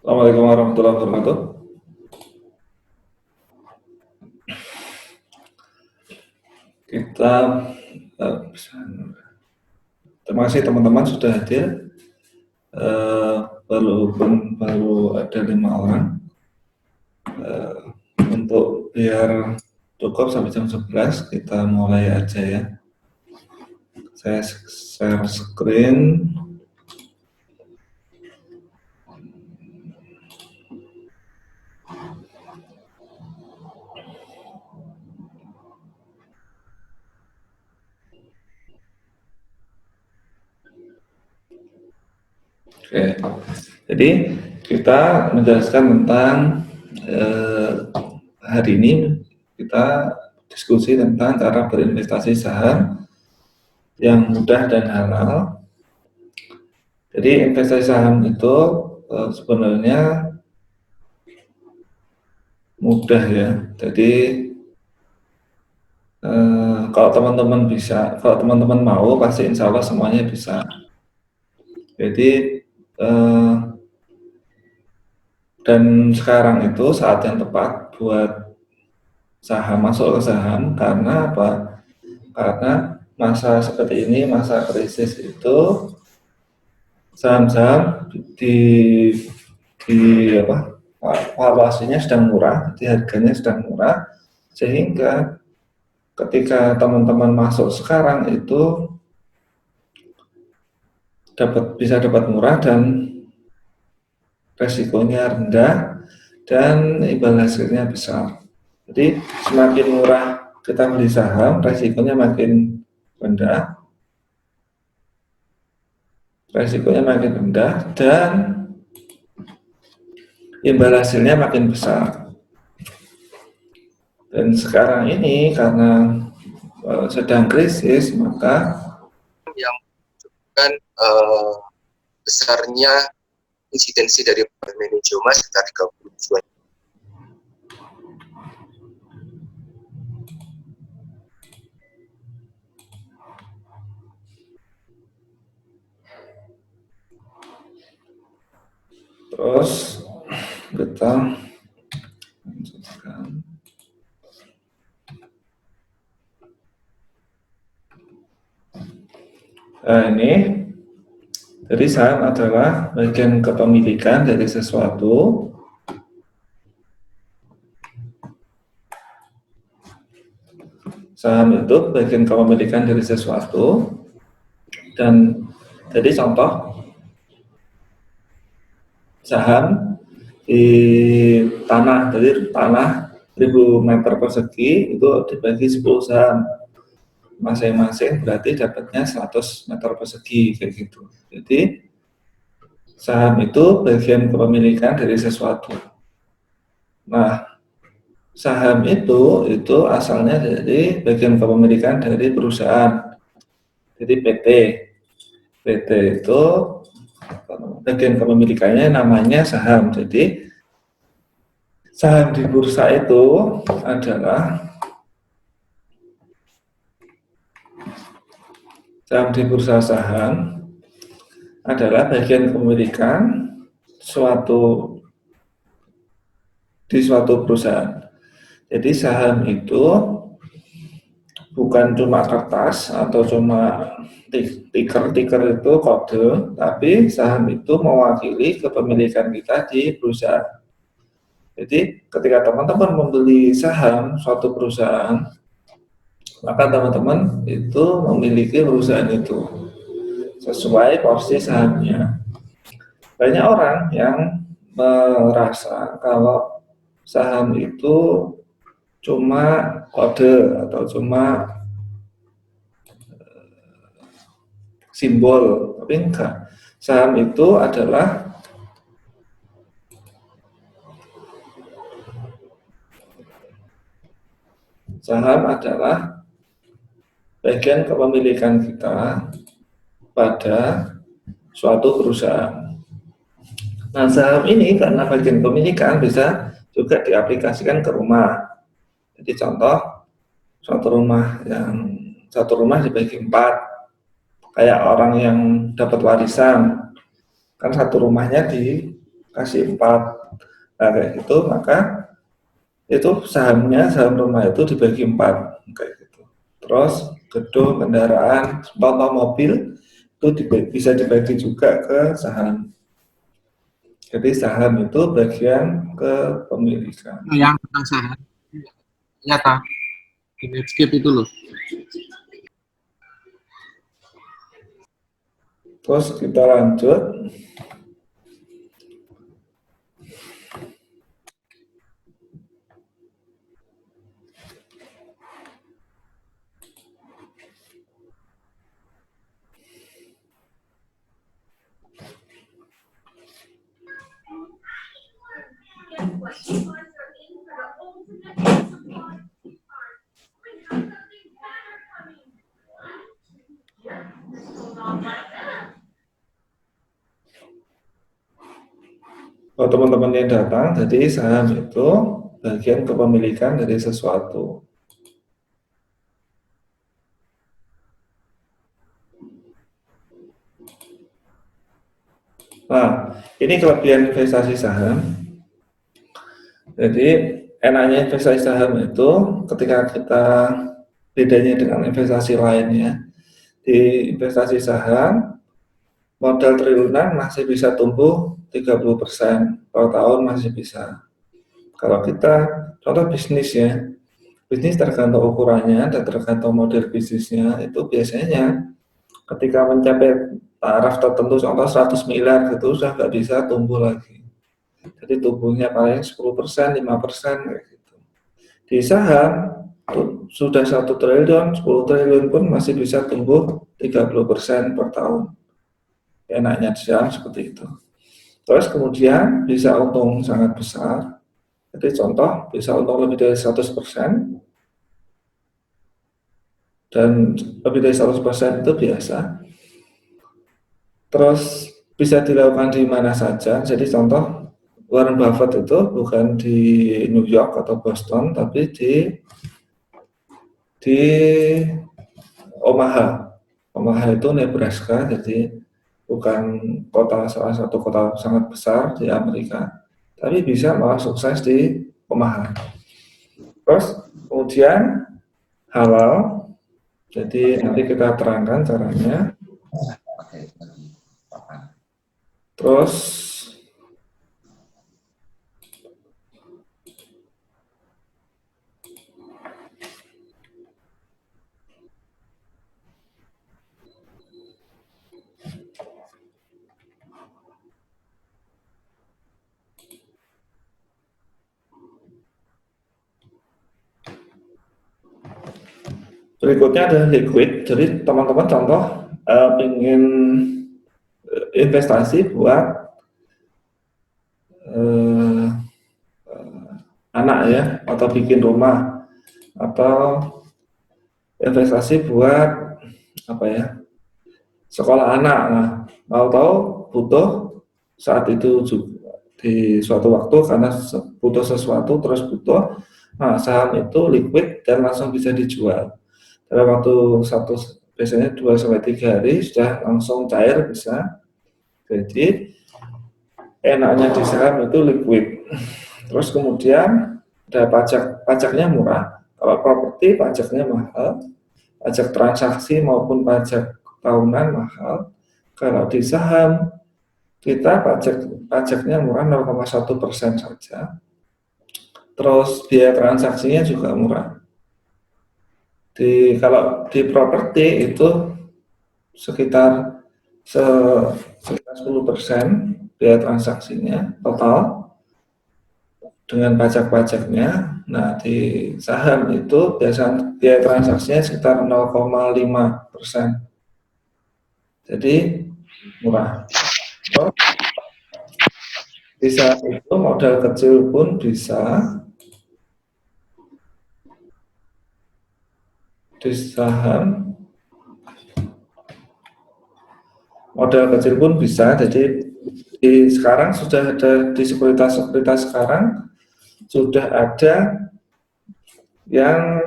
Assalamualaikum warahmatullahi wabarakatuh. Kita terima kasih teman-teman sudah hadir. Baru ada 5 orang. Untuk biar cukup sampai jam 11 kita mulai aja ya. Saya share screen. Oke, jadi kita menjelaskan tentang hari ini kita diskusi tentang cara berinvestasi saham yang mudah dan halal. Jadi investasi saham itu sebenarnya mudah ya. Jadi kalau teman-teman mau, pasti insya Allah semuanya bisa. Jadi dan sekarang itu saat yang tepat buat masuk ke saham. Karena apa? Karena masa seperti ini, masa krisis itu saham-saham valuasinya sedang murah, jadi harganya sedang murah, sehingga ketika teman-teman masuk sekarang itu bisa dapat murah dan resikonya rendah dan imbal hasilnya besar. Jadi semakin murah kita beli saham, resikonya makin rendah, dan imbal hasilnya makin besar. Dan sekarang ini karena sedang krisis, maka yang menunjukkan besarnya insidensi dari manajemen sekitar 32. terus kita lanjutkan. Nah, ini jadi saham adalah bagian kepemilikan dari sesuatu. Saham itu bagian kepemilikan dari sesuatu. Dan jadi contoh saham di tanah, jadi tanah 1000 meter persegi itu dibagi 10 saham, masing-masing berarti dapatnya 100 meter persegi kayak gitu. Jadi saham itu bagian kepemilikan dari sesuatu. Nah, saham itu asalnya dari bagian kepemilikan dari perusahaan. Jadi PT itu bagian kepemilikannya namanya saham. Jadi saham di bursa itu adalah bagian kepemilikan di suatu perusahaan. Jadi saham itu bukan cuma kertas atau cuma tiker itu kode, tapi saham itu mewakili kepemilikan kita di perusahaan. Jadi ketika teman-teman membeli saham suatu perusahaan, maka teman-teman itu memiliki perusahaan itu sesuai porsi sahamnya. Banyak orang yang merasa kalau saham itu cuma kode atau cuma simbol, tapi enggak. Saham itu adalah bagian kepemilikan kita pada suatu perusahaan. Nah, saham ini karena bagian kepemilikan bisa juga diaplikasikan ke rumah. Jadi contoh satu rumah dibagi 4, kayak orang yang dapat warisan. kan satu rumahnya dikasih 4. Nah kayak gitu, maka itu saham rumah itu dibagi 4 kayak gitu. Terus gedung, kendaraan, contoh mobil itu bisa dibagi juga ke saham. Jadi saham itu bagian kepemilikan. Yang tentang saham nyata di Netscape itu loh. Terus kita lanjut. Kalau teman-teman yang datang, jadi saham itu bagian kepemilikan dari sesuatu. Nah, ini kelebihan investasi saham. Jadi enaknya investasi saham itu ketika kita bedanya dengan investasi lainnya. Di investasi saham, modal triliunan masih bisa tumbuh 30% per tahun masih bisa. Kalau kita contoh bisnis ya, bisnis tergantung ukurannya dan tergantung model bisnisnya, itu biasanya ketika mencapai taraf tertentu contoh 100 miliar gitu sudah nggak bisa tumbuh lagi. Jadi tumbuhnya paling 10%, 5% kayak gitu. Di saham sudah 1 triliun, 10 triliun pun masih bisa tumbuh 30% per tahun. Enaknya di saham seperti itu. Terus kemudian bisa untung sangat besar. Jadi contoh bisa untung lebih dari 100%, dan lebih dari 100% itu biasa. Terus bisa dilakukan di mana saja. Jadi contoh Warren Buffett itu bukan di New York atau Boston, tapi di Omaha. Omaha itu Nebraska, jadi bukan salah satu kota sangat besar di Amerika, tapi bisa malah sukses di Omaha. Terus kemudian halal, jadi nanti kita terangkan caranya. Terus berikutnya ada liquid. Jadi teman-teman contoh ingin investasi buat anak ya, atau bikin rumah, atau investasi buat apa ya, sekolah anak. Nah, mau tahu butuh saat itu juga di suatu waktu karena butuh sesuatu terus butuh. Nah, saham itu liquid dan langsung bisa dijual dalam waktu biasanya 2-3 hari sudah langsung cair bisa. Jadi enaknya di saham itu liquid. Terus kemudian ada pajaknya murah. Kalau properti pajaknya mahal, pajak transaksi maupun pajak tahunan mahal. Kalau di saham kita pajaknya murah 0,1% saja. Terus biaya transaksinya juga murah. Kalau di properti itu sekitar 10% biaya transaksinya total dengan pajak-pajaknya. Nah, di saham itu biaya transaksinya sekitar 0,5%. Jadi murah. Di saham itu modal kecil pun bisa. Di saham modal kecil pun bisa. Jadi sekarang sudah ada di sekuritas sekarang sudah ada yang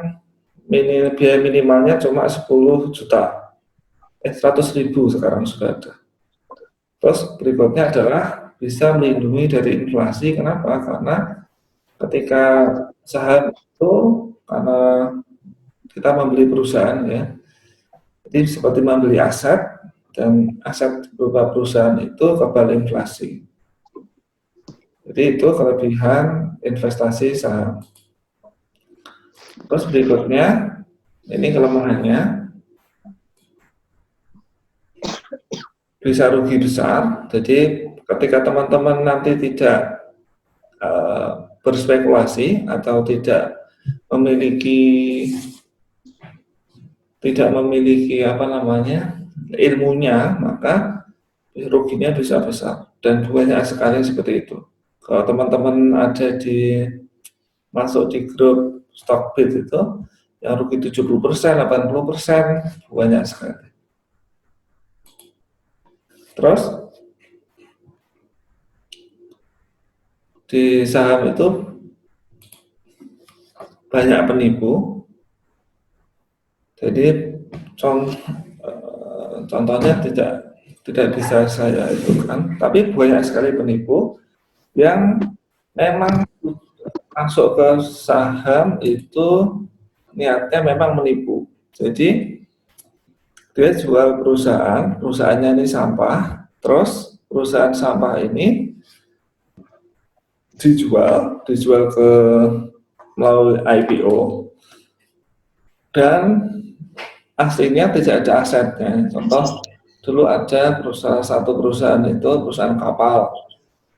biaya minimalnya cuma 10 juta, 100.000 sekarang sudah ada. Terus berikutnya adalah bisa melindungi dari inflasi. Kenapa? Karena ketika saham itu, karena kita membeli perusahaan ya, jadi seperti membeli aset, dan aset berupa perusahaan itu kebal inflasi. Jadi itu kelebihan investasi saham. Terus berikutnya, ini kelemahannya, bisa rugi besar. Jadi ketika teman-teman nanti tidak berspekulasi atau tidak memiliki ilmunya, maka ruginya bisa besar, dan banyak sekali seperti itu. Kalau teman-teman ada masuk di grup Stockbit itu, yang rugi 70%, 80%, banyak sekali. Terus di saham itu banyak penipu. Jadi contohnya tidak bisa saya itukan, tapi banyak sekali penipu yang memang masuk ke saham itu niatnya memang menipu. Jadi dia jual perusahaannya ini sampah, terus perusahaan sampah ini dijual ke melalui IPO, dan aslinya tidak ada asetnya. Contoh, dulu ada satu perusahaan itu perusahaan kapal,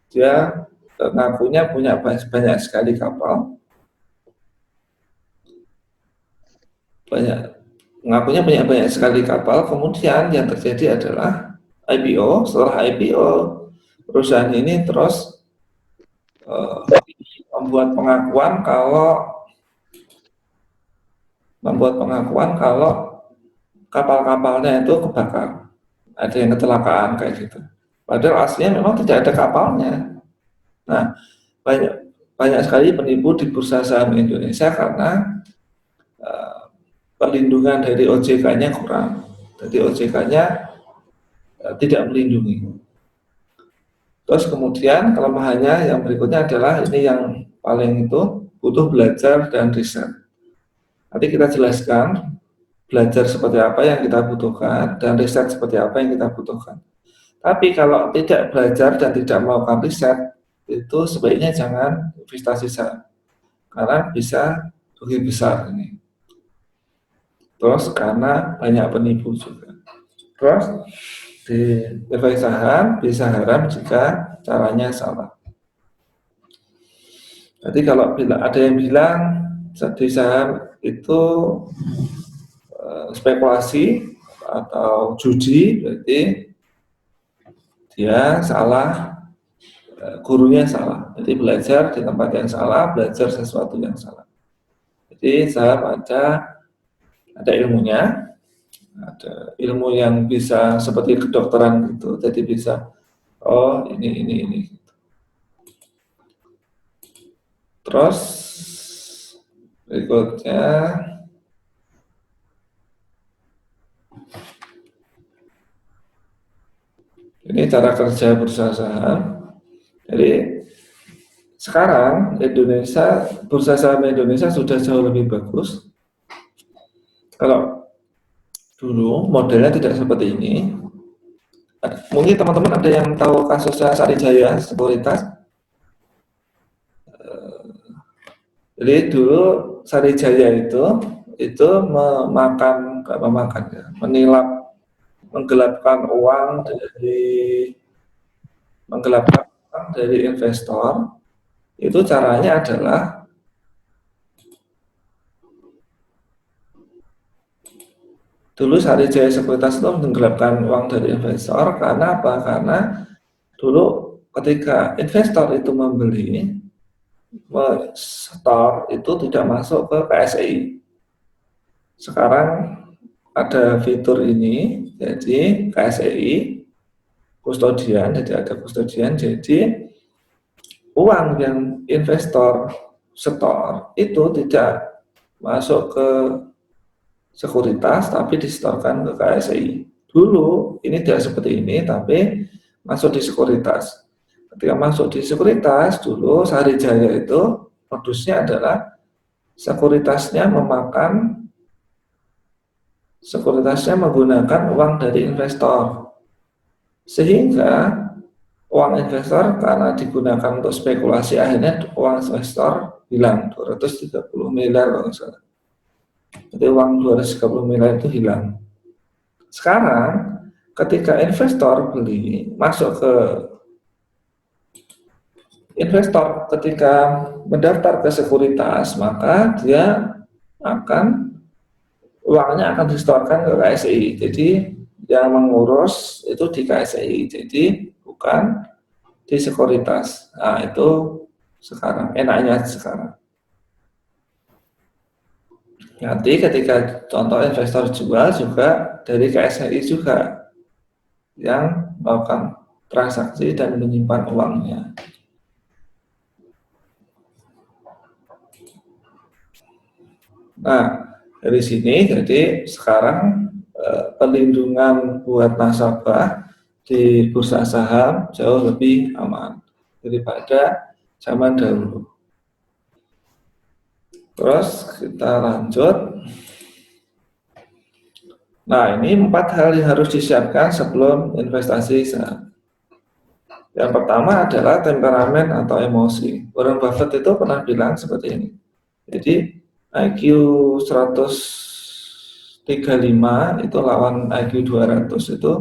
dia ngakunya punya banyak sekali kapal, kemudian yang terjadi adalah IPO. Setelah IPO, perusahaan ini terus membuat pengakuan kalau kapal-kapalnya itu kebakar, ada yang kecelakaan kayak gitu. Padahal aslinya memang tidak ada kapalnya. Nah, banyak sekali penipu di bursa saham Indonesia karena perlindungan dari OJK-nya kurang. Jadi OJK-nya tidak melindungi. Terus kemudian kelemahannya yang berikutnya adalah ini yang paling itu, butuh belajar dan riset. Nanti kita jelaskan belajar seperti apa yang kita butuhkan dan riset seperti apa yang kita butuhkan. Tapi kalau tidak belajar dan tidak melakukan riset, itu sebaiknya jangan investasi saham, karena bisa rugi besar ini. Terus karena banyak penipu juga. Terus di investasi saham bisa haram jika caranya salah. Jadi kalau ada yang bilang di saham itu spekulasi atau judi, berarti dia salah, gurunya salah. Jadi belajar di tempat yang salah, belajar sesuatu yang salah. Jadi saham ada ilmunya, ada ilmu yang bisa seperti kedokteran gitu. Jadi bisa ini. Terus berikutnya ini cara kerja bursa saham. Jadi sekarang bursa saham Indonesia sudah jauh lebih bagus. Kalau dulu modelnya tidak seperti ini. Mungkin teman-teman ada yang tahu kasusnya Sarijaya Sekuritas. Jadi dulu Sarijaya itu menggelapkan uang dari investor. Itu caranya adalah dulu Sarijaya Sekuritas itu menggelapkan uang dari investor. Karena apa? Karena dulu ketika investor itu membeli, store itu tidak masuk ke KSEI. Sekarang ada fitur ini, jadi KSEI kustodian, jadi ada kustodian, jadi uang yang investor store itu tidak masuk ke sekuritas, tapi disetorkan ke KSEI. Dulu ini tidak seperti ini, tapi masuk di sekuritas. Ketika masuk di sekuritas dulu Sarijaya itu modusnya adalah sekuritasnya menggunakan uang dari investor, sehingga uang investor karena digunakan untuk spekulasi akhirnya uang investor hilang 230 miliar kalau nggak salah. Jadi uang 230 miliar itu hilang. Sekarang ketika investor ketika mendaftar ke sekuritas, maka uangnya akan disetorkan ke KSI. Jadi yang mengurus itu di KSI, jadi bukan di sekuritas. Nah, itu sekarang enaknya sekarang. Nanti ketika contoh investor jual juga dari KSI juga yang melakukan transaksi dan menyimpan uangnya. Nah, dari sini jadi sekarang perlindungan buat nasabah di bursa saham jauh lebih aman daripada zaman dahulu. Terus kita lanjut. Nah, ini 4 hal yang harus disiapkan sebelum investasi saham. Yang pertama adalah temperamen atau emosi. Warren Buffett itu pernah bilang seperti ini. Jadi IQ 135 itu lawan IQ 200 itu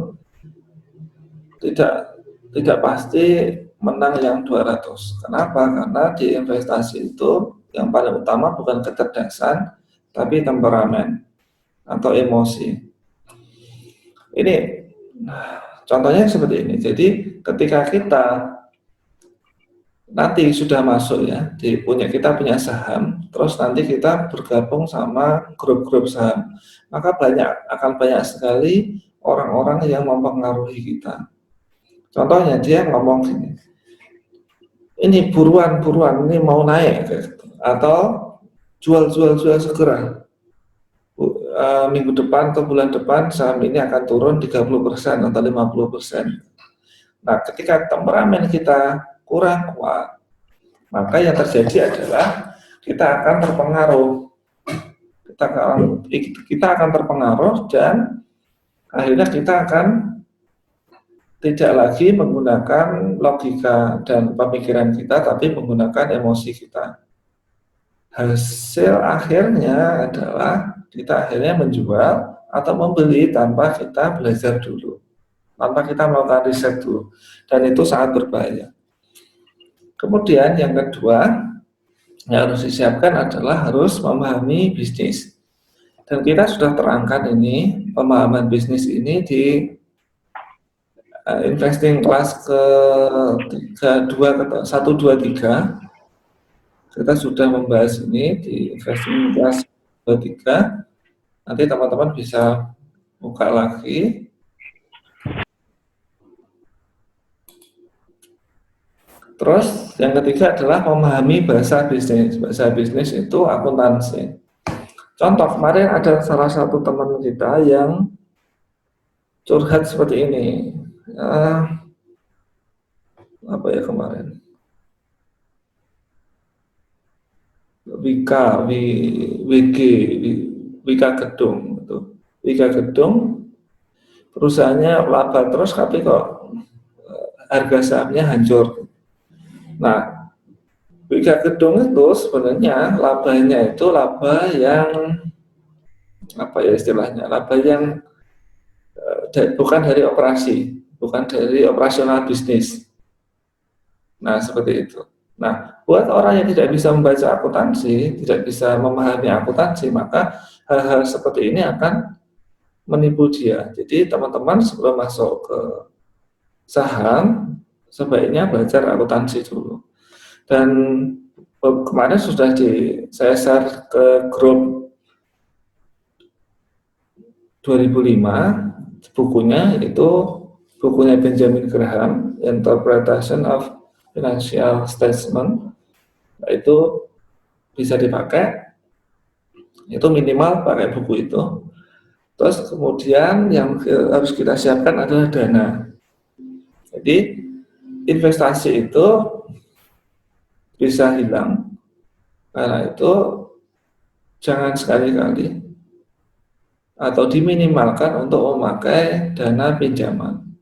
tidak pasti menang yang 200. Kenapa? Karena di investasi itu yang paling utama bukan kecerdasan, tapi temperamen atau emosi. Ini contohnya seperti ini. Jadi ketika kita nanti sudah masuk ya, kita punya saham, terus nanti kita bergabung sama grup-grup saham, maka akan banyak sekali orang-orang yang mempengaruhi kita. Contohnya dia ngomong gini, ini buruan ini mau naik, atau jual segera. Minggu depan atau bulan depan saham ini akan turun 30% atau 50%. Nah, ketika temperamen kita kurang kuat, maka yang terjadi adalah kita akan terpengaruh dan akhirnya kita akan tidak lagi menggunakan logika dan pemikiran kita, tapi menggunakan emosi kita. Hasil akhirnya adalah kita akhirnya menjual atau membeli tanpa kita belajar dulu, tanpa kita melakukan riset dulu, dan itu sangat berbahaya. Kemudian yang kedua yang harus disiapkan adalah harus memahami bisnis, dan kita sudah terangkan ini pemahaman bisnis ini di investing kelas ke 1, 2, 3. Kita sudah membahas ini di investing kelas 2, 3. Nanti teman-teman bisa buka lagi. Terus yang ketiga adalah memahami bahasa bisnis. Bahasa bisnis itu akuntansi. Contoh, kemarin ada salah satu teman kita yang curhat seperti ini. Apa ya kemarin? Wika Gedung itu. Wika Gedung perusahaannya laba terus, tapi kok harga sahamnya hancur. Nah, Wika Gedung itu sebenarnya labanya itu laba yang apa ya istilahnya? Laba yang bukan dari operasi, bukan dari operasional bisnis. Nah, seperti itu. Nah, buat orang yang tidak bisa membaca akuntansi, tidak bisa memahami akuntansi, maka hal-hal seperti ini akan menipu dia. Jadi teman-teman sebelum masuk ke saham, sebaiknya belajar akuntansi dulu. Dan kemarin sudah saya share ke grup 2005, bukunya Benjamin Graham, Interpretation of Financial Statement. Itu bisa dipakai, itu minimal pakai buku itu. Terus kemudian yang harus kita siapkan adalah dana. Jadi Jadi investasi itu bisa hilang, karena itu jangan sekali-kali atau diminimalkan untuk memakai dana pinjaman.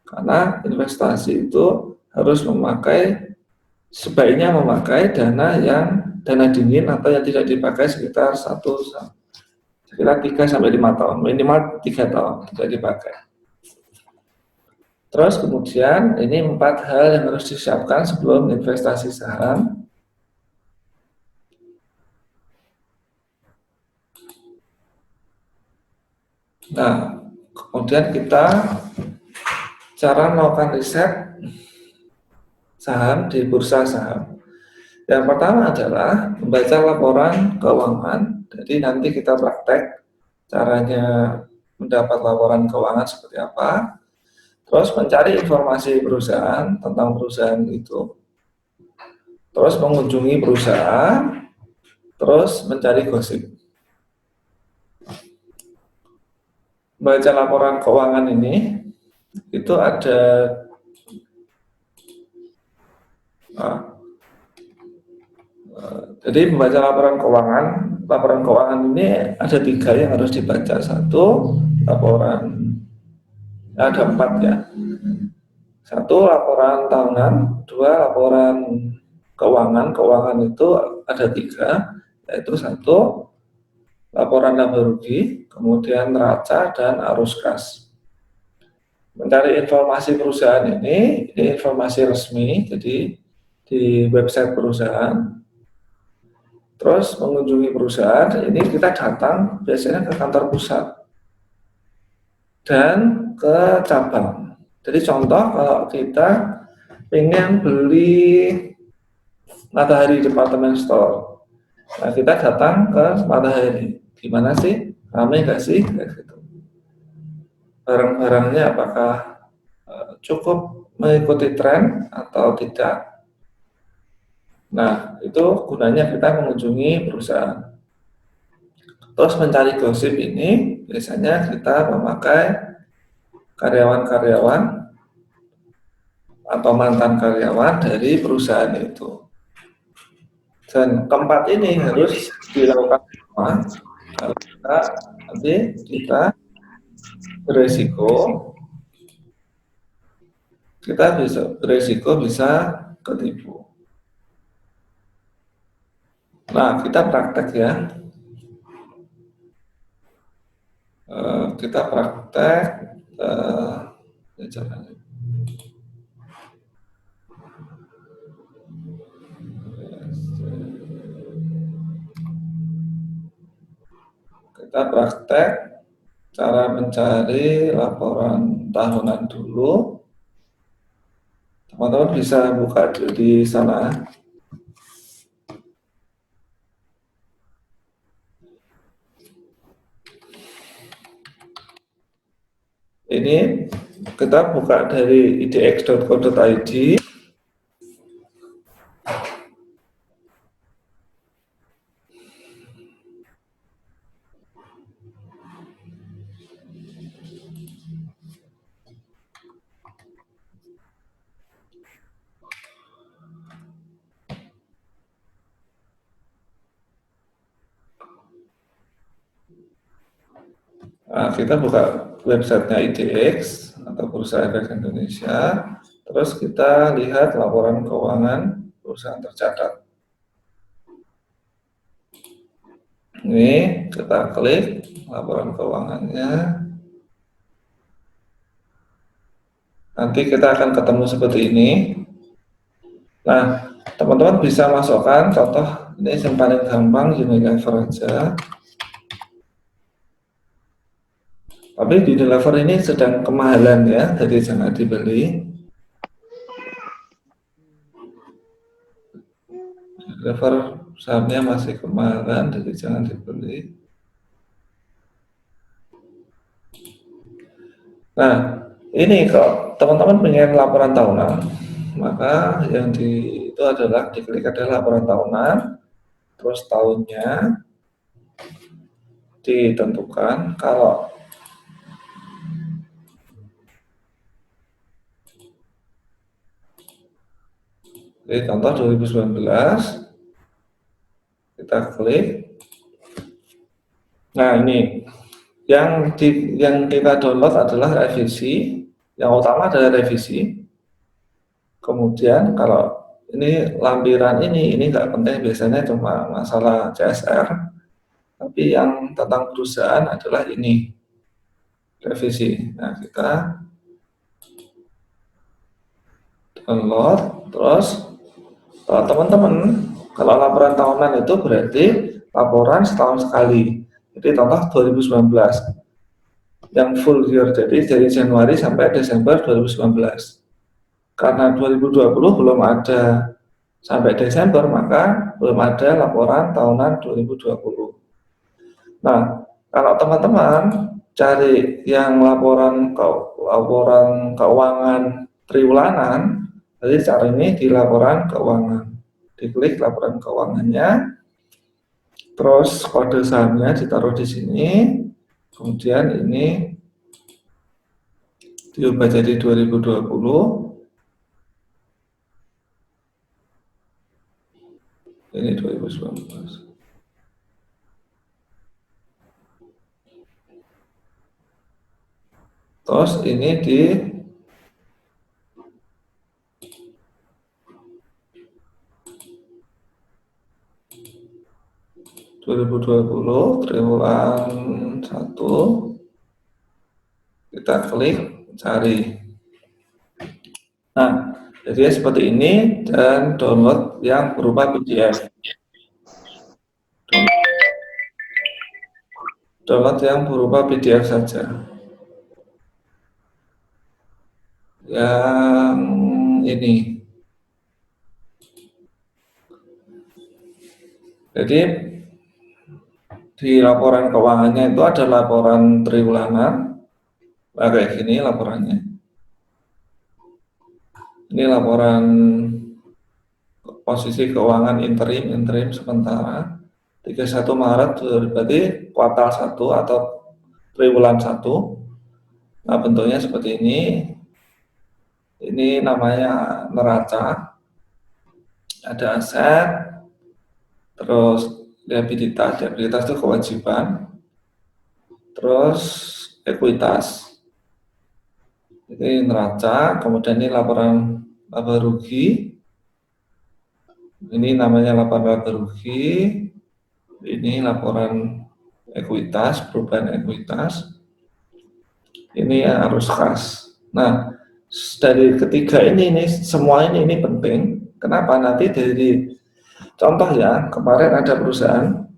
Karena investasi itu harus sebaiknya memakai dana dingin atau yang tidak dipakai sekitar 3 sampai 5 tahun, minimal 3 tahun tidak dipakai. Terus kemudian ini 4 hal yang harus disiapkan sebelum investasi saham. Nah, kemudian kita cara melakukan riset saham di bursa saham. Yang pertama adalah membaca laporan keuangan. Jadi nanti kita praktek caranya mendapat laporan keuangan seperti apa. Terus mencari informasi perusahaan tentang perusahaan itu. Terus mengunjungi perusahaan. Terus mencari gosip. Baca laporan keuangan ini itu ada jadi membaca laporan keuangan ini ada 3 yang harus dibaca. Satu, laporan, ada 4 ya. 1 laporan tahunan, 2 laporan keuangan itu ada 3, yaitu 1 laporan laba rugi, kemudian neraca dan arus kas. Mencari informasi perusahaan ini informasi resmi, jadi di website perusahaan. Terus mengunjungi perusahaan, ini kita datang biasanya ke kantor pusat dan ke cabang. Jadi contoh kalau kita pengen beli Matahari Department Store, nah kita datang ke Matahari. Gimana sih? Ramai nggak sih? Kayak gitu. Barang-barangnya apakah cukup mengikuti tren atau tidak? Nah, itu gunanya kita mengunjungi perusahaan. Terus mencari gosip ini, biasanya kita memakai karyawan-karyawan atau mantan karyawan dari perusahaan itu. Dan keempat ini harus dilakukan semua. Kalau kita beresiko, bisa ketipu. Nah, kita praktek ya. Kita praktek cara mencari laporan tahunan dulu. Teman-teman bisa buka di sana. Ini kita buka dari idx.co.id. Nah, kita buka websitenya IDX atau Bursa Efek Indonesia. Terus kita lihat laporan keuangan perusahaan tercatat. Ini kita klik laporan keuangannya. Nanti kita akan ketemu seperti ini. Nah, teman-teman bisa masukkan contoh ini yang paling gampang Unilever aja. Tapi di Unilever ini sedang kemahalan ya, jadi jangan dibeli. Unilever sahamnya masih kemahalan, jadi jangan dibeli. Nah, ini kalau teman-teman pengen laporan tahunan, maka itu adalah diklik adalah laporan tahunan, terus tahunnya ditentukan. Kalau Oke, contoh 2019. Kita klik. Nah, ini yang kita download adalah revisi. Yang utama adalah revisi. Kemudian kalau ini lampiran ini nggak penting, biasanya cuma masalah CSR. Tapi yang tentang perusahaan adalah ini, revisi. Nah, kita download. Terus kalau teman-teman, kalau laporan tahunan itu berarti laporan setahun sekali. Jadi contoh 2019 yang full year, jadi dari Januari sampai Desember 2019. Karena 2020 belum ada sampai Desember, maka belum ada laporan tahunan 2020. Nah, kalau teman-teman cari yang laporan keuangan triwulanan, jadi cari ini di laporan keuangan. Diklik laporan keuangannya, terus kode sahamnya ditaruh di sini, kemudian ini diubah jadi 2020, ini 2019. Terus ini di 2020 triwulan 1, kita klik cari. Nah, jadi seperti ini, dan download yang berupa PDF. Download yang berupa PDF saja. Yang ini. Jadi di laporan keuangannya itu ada laporan triwulanan. Nah, kayak gini laporannya. Ini laporan posisi keuangan interim sementara 31 Maret, berarti kuartal 1 atau triwulan 1. Nah, bentuknya seperti ini. Ini namanya neraca. Ada aset, terus liabilitas itu kewajiban, terus ekuitas. Ini neraca, kemudian ini laporan laba rugi. Ini namanya laporan laba rugi. Ini laporan ekuitas, perubahan ekuitas. Ini arus kas. Nah, dari ketiga ini semua ini penting. Kenapa? Nanti dari contoh ya, kemarin ada perusahaan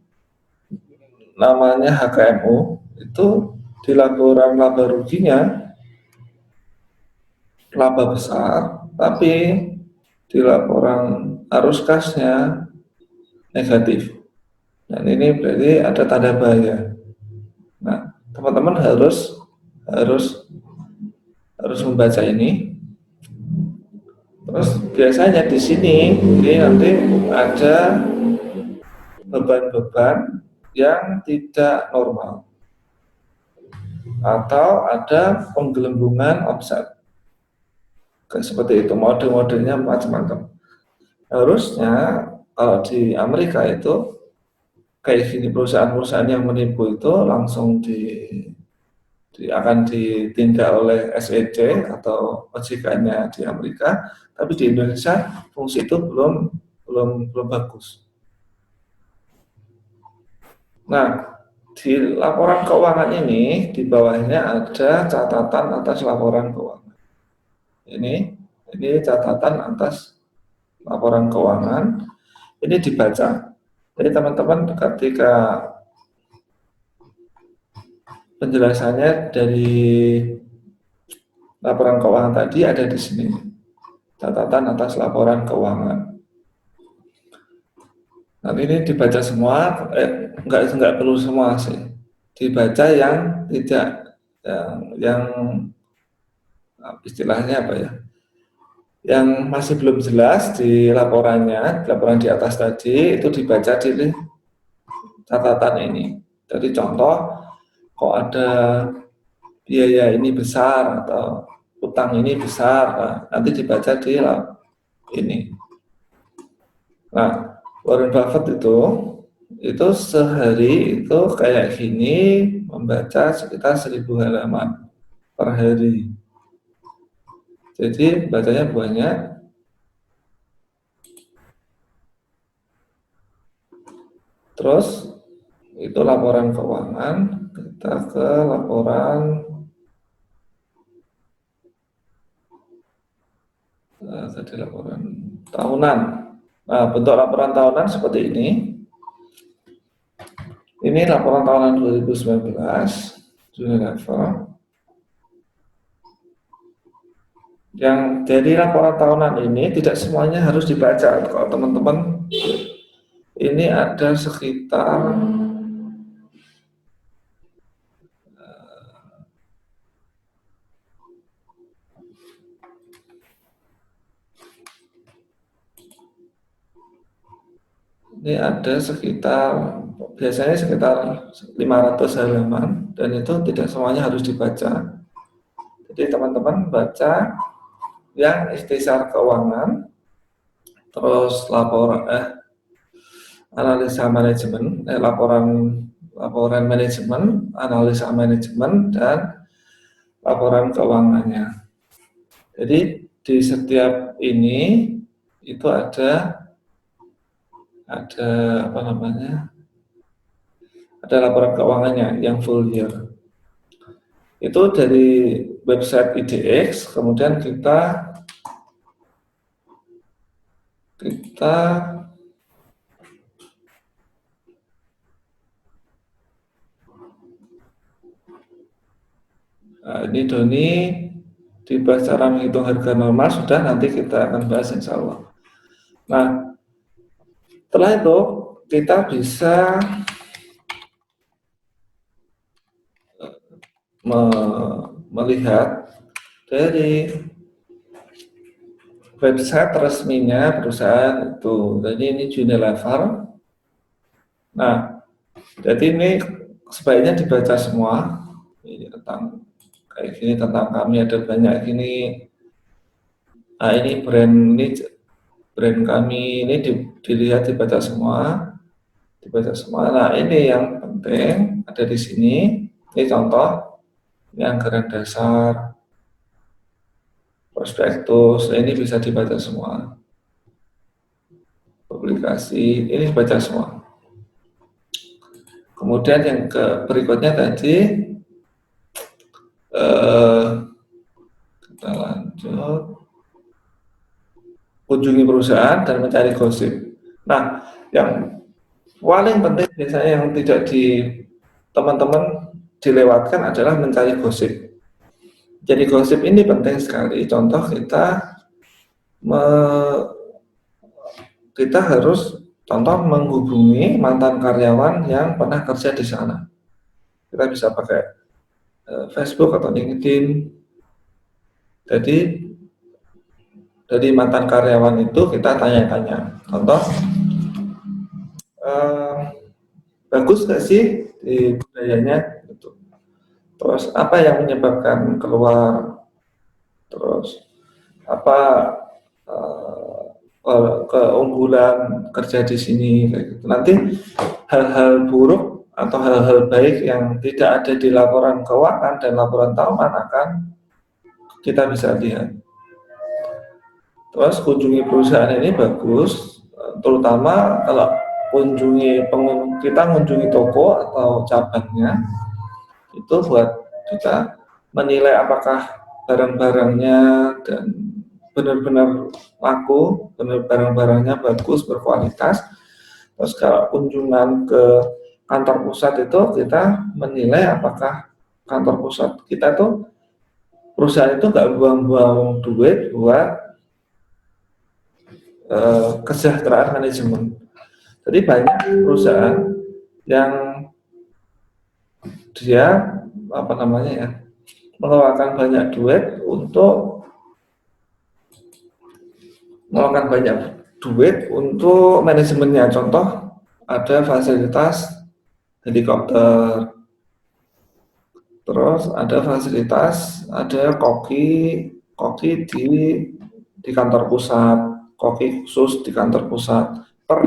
namanya HKMU, itu di laporan laba ruginya laba besar, tapi di laporan arus kasnya negatif. Dan ini berarti ada tanda bahaya. Nah, teman-teman harus membaca ini. Terus biasanya di sini ini nanti ada beban-beban yang tidak normal atau ada penggelembungan offset. Seperti itu, mode-modenya macam-macam. Harusnya kalau di Amerika itu kayak gini, perusahaan-perusahaan yang menipu itu langsung akan ditindak oleh SEC atau OJK-nya di Amerika, tapi di Indonesia fungsi itu belum bagus. Nah, di laporan keuangan ini di bawahnya ada catatan atas laporan keuangan. Ini catatan atas laporan keuangan. Ini dibaca. Jadi teman-teman ketika penjelasannya dari laporan keuangan tadi ada di sini, catatan atas laporan keuangan. Nah, ini dibaca semua, enggak perlu semua sih, dibaca yang tidak, yang istilahnya apa ya, yang masih belum jelas di laporannya, laporan di atas tadi itu dibaca di catatan ini. Jadi contoh, kok ada biaya ini besar atau utang ini besar, nah, nanti dibaca di ini. Nah, Warren Buffett itu sehari itu kayak gini membaca sekitar 1000 halaman per hari. Jadi bacanya banyak. Terus itu laporan keuangan, kita ke laporan tadi laporan tahunan. Nah, bentuk laporan tahunan seperti ini. Ini laporan tahunan 2019 Unilever. Yang jadi laporan tahunan ini tidak semuanya harus dibaca. Kalau teman-teman ini ada sekitar ini ada sekitar biasanya sekitar 500 halaman dan itu tidak semuanya harus dibaca. Jadi teman-teman baca yang ikhtisar keuangan, terus analisa manajemen, laporan manajemen, analisa manajemen, dan laporan keuangannya. Jadi di setiap ini itu ada apa namanya? Ada laporan keuangannya yang full year. Itu dari website IDX, kemudian kita nah, ini Doni dibahas cara menghitung harga normal sudah, nanti kita akan bahas insya Allah. Nah, setelah itu kita bisa melihat dari website resminya perusahaan itu. Jadi ini Unilever. Nah, jadi ini sebaiknya dibaca semua. Ini tentang kayak gini, tentang kami ada banyak gini. Nah, ini brand kami ini dilihat, dibaca semua. Nah, ini yang penting ada di sini. Ini contoh, ini anggaran dasar, prospektus, ini bisa dibaca semua. Publikasi, ini dibaca semua. Kemudian yang berikutnya tadi, kita lanjut. Kunjungi perusahaan dan mencari gosip. Nah, yang paling penting biasanya yang tidak teman-teman dilewatkan adalah mencari gosip. Jadi gosip ini penting sekali. Contoh kita harus menghubungi mantan karyawan yang pernah kerja di sana. Kita bisa pakai Facebook atau LinkedIn. Jadi dari mantan karyawan itu kita tanya-tanya. Contoh, bagus nggak sih di budayanya? Gitu. Terus apa yang menyebabkan keluar? Terus apa keunggulan kerja di sini? Kayak gitu. Nanti hal-hal buruk atau hal-hal baik yang tidak ada di laporan keuangan dan laporan tahunan akan kita bisa lihat. Terus kunjungi perusahaan ini bagus, terutama kalau kita mengunjungi toko atau cabangnya, itu buat kita menilai apakah barang-barangnya dan benar-benar laku, barang-barangnya bagus, berkualitas. Terus kalau kunjungan ke kantor pusat itu kita menilai apakah kantor pusat kita tuh perusahaan itu nggak buang-buang duit buat kesejahteraan manajemen. Jadi banyak perusahaan yang dia mengeluarkan banyak duit untuk manajemennya. Contoh, ada fasilitas helikopter, terus ada fasilitas, ada koki di kantor pusat, koki khusus di kantor pusat. per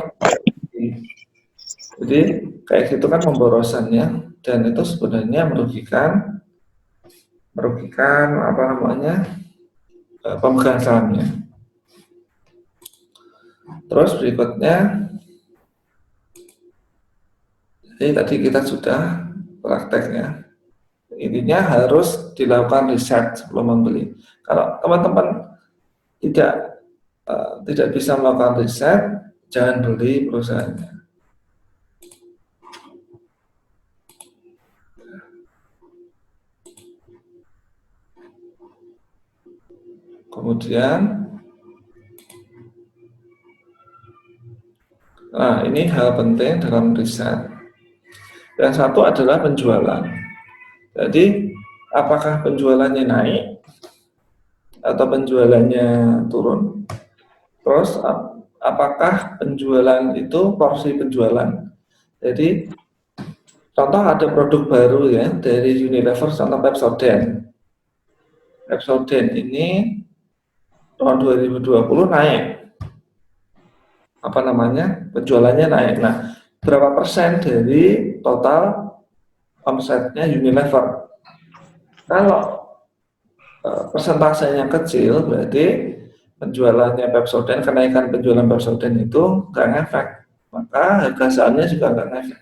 jadi kayak gitu kan pemborosannya, dan itu sebenarnya merugikan apa namanya pemegang sahamnya. Terus berikutnya, jadi tadi kita sudah prakteknya. Intinya harus dilakukan riset sebelum membeli. Kalau teman-teman tidak bisa melakukan riset, jangan beli perusahaannya. Kemudian, nah ini hal penting dalam riset. Yang satu adalah penjualan. Jadi, apakah penjualannya naik atau penjualannya turun? Terus, apakah penjualan itu porsi penjualan? Jadi, contoh ada produk baru ya dari Unilever, contoh Pepsodent. Pepsodent ini tahun 2020 naik. Apa namanya? Penjualannya naik. Nah, berapa persen dari total omsetnya Unilever? Kalau persentasenya kecil, berarti penjualannya Pepsodent, kenaikan penjualan Pepsodent itu nggak ngefek, maka harga sahamnya juga nggak ngefek.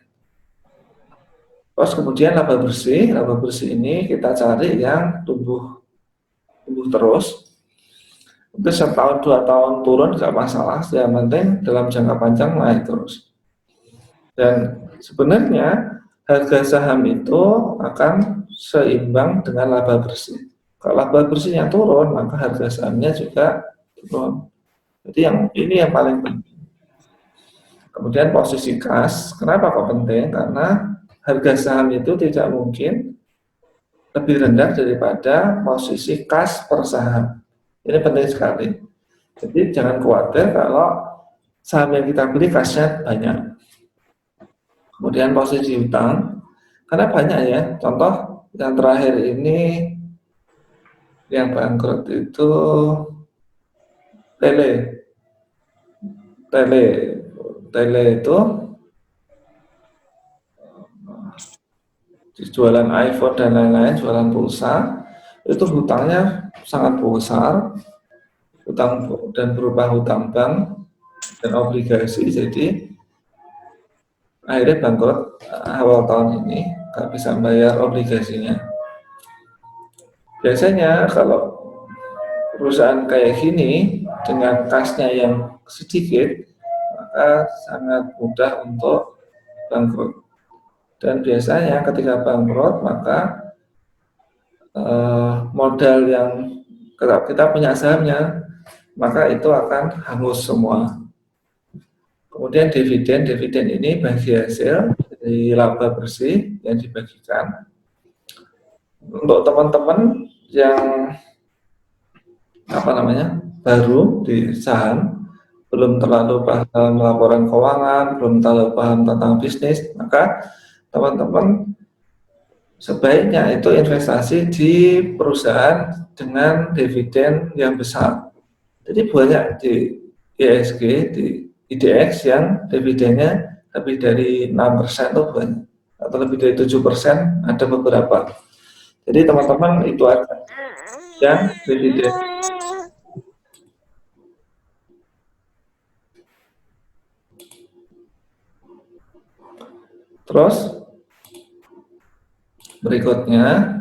Terus kemudian laba bersih ini kita cari yang tumbuh terus. Mungkin setahun 2 tahun turun nggak masalah, yang penting dalam jangka panjang naik terus. Dan sebenarnya harga saham itu akan seimbang dengan laba bersih. Kalau laba bersihnya turun, maka harga sahamnya juga turun. Jadi ini yang paling penting. Kemudian posisi kas, kenapa kok penting? Karena harga saham itu tidak mungkin lebih rendah daripada posisi kas per saham. Ini penting sekali. Jadi jangan khawatir kalau saham yang kita beli kasnya banyak. Kemudian posisi hutang, karena banyak ya. Contoh yang terakhir ini yang bangkrut itu Tele itu jualan iPhone dan lain-lain, jualan pulsa, itu hutangnya sangat besar, hutang dan berupa hutang bank dan obligasi. Jadi akhirnya bangkrut awal tahun ini, nggak bisa bayar obligasinya. Biasanya kalau perusahaan kayak gini dengan kasnya yang sedikit, maka sangat mudah untuk bangkrut. Dan biasanya ketika bangkrut, maka modal yang kita punya sahamnya, maka itu akan hangus semua. Kemudian dividen ini bagi hasil dari laba bersih yang dibagikan. Untuk teman-teman yang baru di saham, belum terlalu paham laporan keuangan, belum terlalu paham tentang bisnis, maka teman-teman sebaiknya itu investasi di perusahaan dengan dividen yang besar. Jadi banyak di ISG, di IDX yang dividennya lebih dari 6% tuh banyak, atau lebih dari 7%, ada beberapa. Jadi teman-teman itu aja yang dividen. Terus berikutnya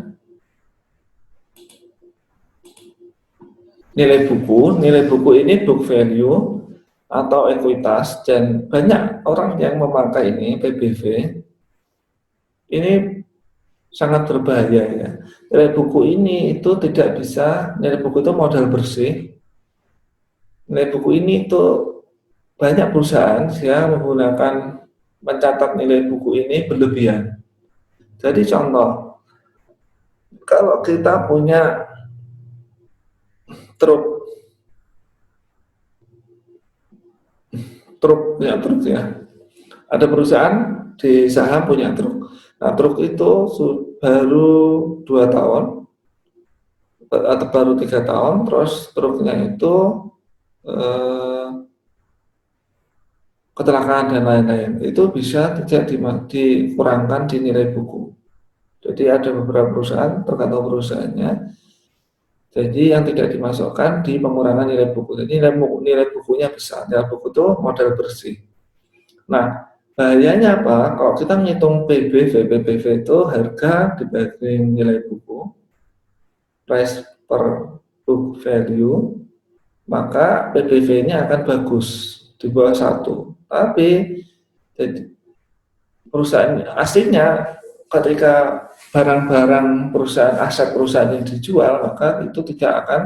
nilai buku ini book value atau ekuitas, dan banyak orang yang memakai ini PBV. Ini sangat berbahaya ya. Nilai buku ini itu tidak bisa, nilai buku itu modal bersih. Nilai buku ini itu banyak perusahaan yang menggunakan mencatat nilai buku ini berlebihan. Jadi contoh, kalau kita punya truk ya. Ada perusahaan di saham punya truk. Nah, truk itu baru 2 tahun atau baru 3 tahun, terus truknya itu kecelakaan dan lain-lain, itu bisa tidak dikurangkan di nilai buku. Jadi ada beberapa perusahaan, tergantung perusahaannya, jadi yang tidak dimasukkan di pengurangan nilai buku. Jadi nilai bukunya besar, nilai buku itu modal bersih. Nah, bahayanya apa? Kalau kita menghitung PBV itu harga dibagi nilai buku, price per book value, maka PBV-nya akan bagus di bawah 1. Tapi jadi perusahaan aslinya ketika barang-barang perusahaan, aset perusahaan yang dijual, maka itu tidak akan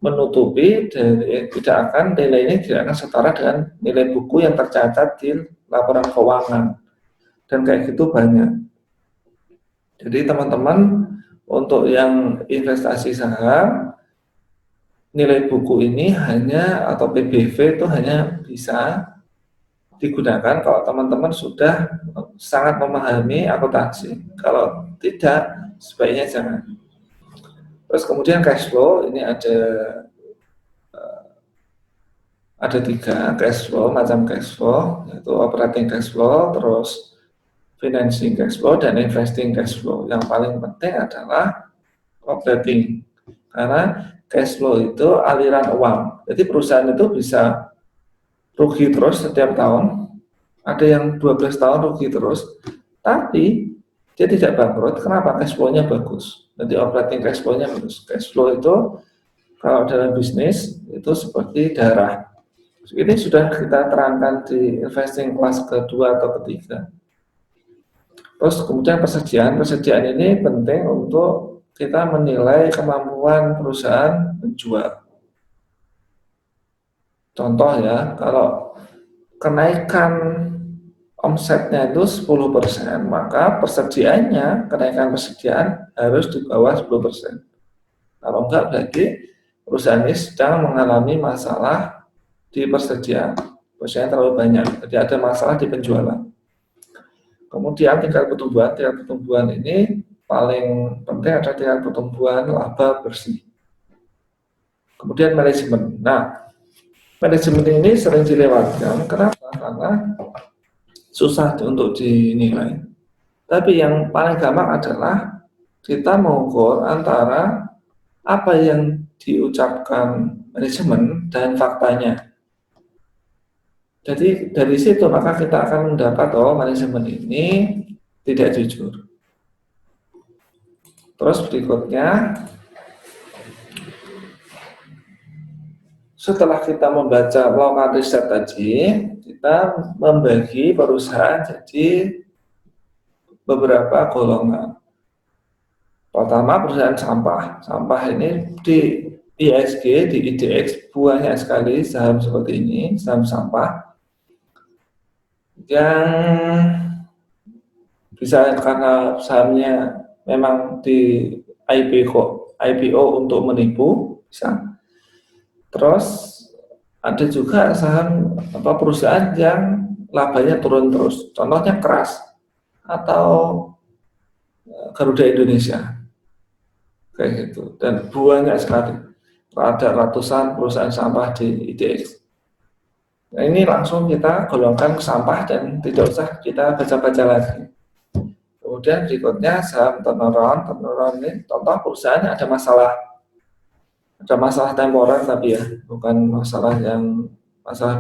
menutupi dari tidak akan nilainya tidak akan setara dengan nilai buku yang tercatat di laporan keuangan, dan kayak gitu banyak. Jadi teman-teman untuk yang investasi saham, nilai buku ini hanya atau PBV itu hanya bisa digunakan kalau teman-teman sudah sangat memahami akuntansi. Kalau tidak, sebaiknya jangan. Terus kemudian cash flow, ini ada 3 cash flow, macam cash flow, yaitu operating cash flow, terus financing cash flow, dan investing cash flow. Yang paling penting adalah operating, karena cash flow itu aliran uang. Jadi perusahaan itu bisa rugi terus setiap tahun, ada yang 12 tahun rugi terus, tapi dia tidak bangkrut. Kenapa? Cash flow-nya bagus. Jadi operating cash flow-nya bagus. Cash flow itu kalau dalam bisnis itu seperti darah. Ini sudah kita terangkan di investing kelas kedua atau ketiga. Terus kemudian persediaan ini penting untuk kita menilai kemampuan perusahaan menjual. Contoh ya, kalau kenaikan omsetnya itu 10%, maka persediaannya, kenaikan persediaan harus di bawah 10%. Kalau enggak, berarti perusahaan ini sedang mengalami masalah di persediaan. Persediaan terlalu banyak, jadi ada masalah di penjualan. Kemudian tingkat pertumbuhan ini paling penting adalah tingkat pertumbuhan laba bersih. Kemudian manajemen. Nah, manajemen ini sering dilewatkan. Kenapa? Karena susah untuk dinilai. Tapi yang paling gampang adalah kita mengukur antara apa yang diucapkan manajemen dan faktanya. Jadi dari situ maka kita akan mendapat manajemen ini tidak jujur. Terus berikutnya, setelah kita membaca melakukan riset tadi, kita membagi perusahaan jadi beberapa golongan. Pertama, perusahaan sampah. Sampah ini di ISG, di IDX banyak sekali saham seperti ini, saham sampah yang bisa karena sahamnya memang di IPO untuk menipu, bisa. Terus ada juga saham perusahaan yang labanya turun terus, contohnya Keras atau Garuda Indonesia, kayak gitu. Dan banyak sekali, ada ratusan perusahaan sampah di IDX. Nah, ini langsung kita golongkan ke sampah dan tidak usah kita baca-baca lagi. Kemudian berikutnya saham turnaround ini contoh perusahaan ada masalah temporer, tapi ya bukan masalah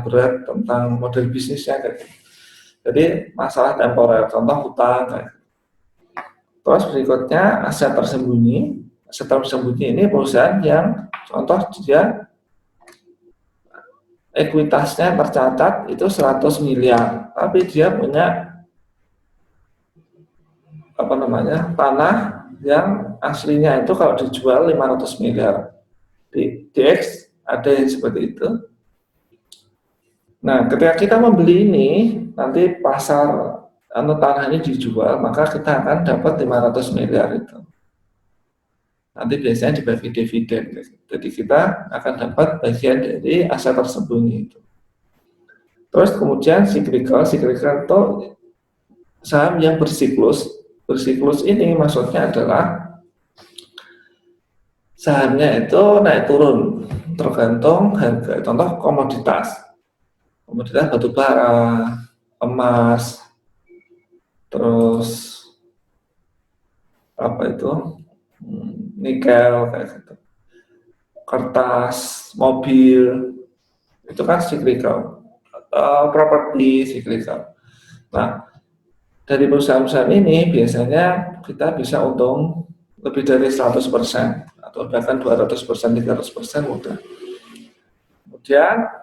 berat tentang model bisnisnya kayak gitu. Jadi masalah temporer, contoh hutang kayak gitu. Terus berikutnya aset tersembunyi. Aset tersembunyi ini perusahaan yang contoh dia ekuitasnya tercatat itu 100 miliar, tapi dia punya tanah yang aslinya itu kalau dijual 500 miliar. Di DX ada yang seperti itu. Nah, ketika kita membeli ini, nanti pasar tanah ini dijual, maka kita akan dapat 500 miliar itu. Nanti biasanya dibagi dividen. Jadi kita akan dapat bagian dari aset tersembunyi itu. Terus kemudian cyclical itu saham yang bersiklus. Bersiklus ini maksudnya adalah sahamnya itu naik turun tergantung harga. Contoh komoditas komoditas batu bara, emas, terus apa itu, nikel kayak gitu, kertas, mobil, itu kan cyclical, properti cyclical. Nah, dari perusahaan-perusahaan ini biasanya kita bisa untung lebih dari 100% atau bahkan 200%, 300% mudah. Kemudian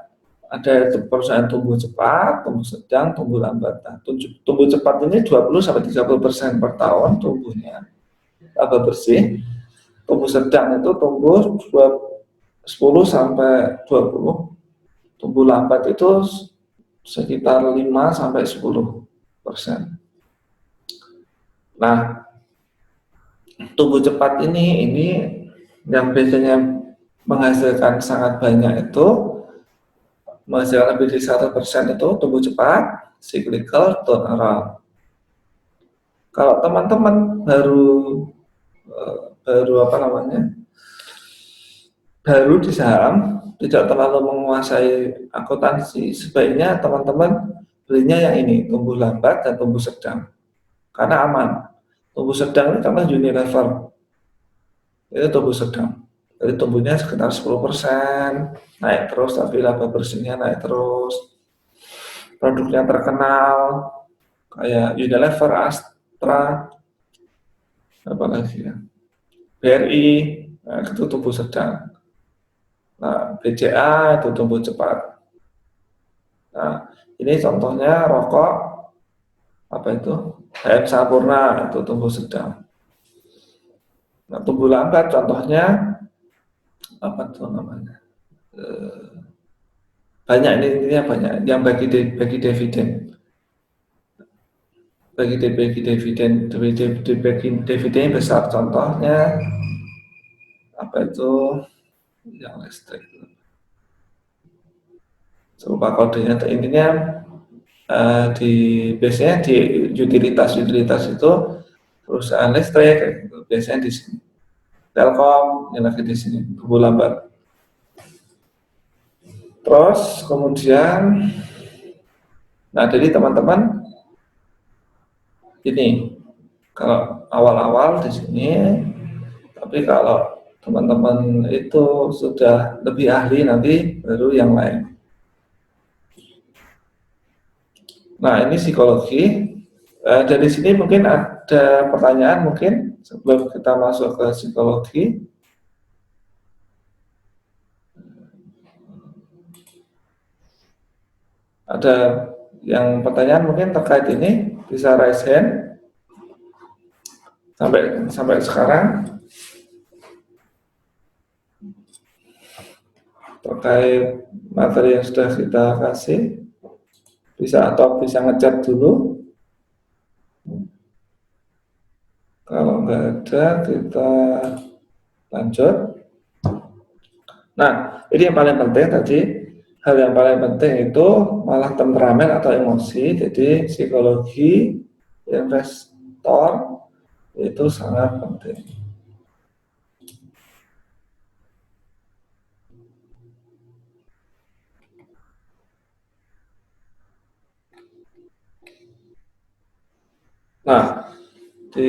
ada perusahaan tumbuh cepat, tumbuh sedang, tumbuh lambat. Nah, tumbuh cepat ini 20-30% per tahun tumbuhnya, laba bersih. Tumbuh sedang itu tumbuh 10-20, tumbuh lambat itu sekitar 5-10%. Nah, tumbuh cepat ini yang biasanya menghasilkan sangat banyak itu, menghasilkan lebih dari 100% itu tumbuh cepat, cyclical, turnaround. Kalau teman-teman baru di saham, tidak terlalu menguasai akuntansi, sebaiknya teman-teman belinya yang ini, tumbuh lambat dan tumbuh sedang, karena aman. Tumbuh sedang ini contoh Unilever, itu tumbuh sedang, jadi tumbuhnya sekitar 10%, naik terus, tapi laba bersihnya naik terus. Produknya terkenal kayak Unilever, Astra, apa lagi ya, BRI, nah, itu tumbuh sedang. Nah, BCA itu tumbuh cepat. Nah, ini contohnya rokok, apa itu, HM Sampurna, itu tumbuh sedang. Nah, tumbuh lambat contohnya apa tuh namanya, banyak, ini intinya banyak yang bagi dividen, bagi dividen besar, contohnya apa itu yang listrik, lupa kodenya, intinya biasanya di utilitas itu perusahaan listrik, biasanya di sini. Telkom yang lagi di sini, tumbuh lambat. Terus kemudian, nah jadi teman-teman ini kalau awal-awal di sini, tapi kalau teman-teman itu sudah lebih ahli nanti baru yang lain. Nah, ini psikologi. Dari sini mungkin ada pertanyaan mungkin sebelum kita masuk ke psikologi. Ada yang pertanyaan mungkin terkait ini, bisa raise hand. Sampai sekarang terkait materi yang sudah kita kasih, bisa ngechat dulu. Kalau nggak ada, kita lanjut. Nah, ini yang paling penting tadi, hal yang paling penting itu malah temperamen atau emosi. Jadi psikologi investor itu sangat penting. Nah, di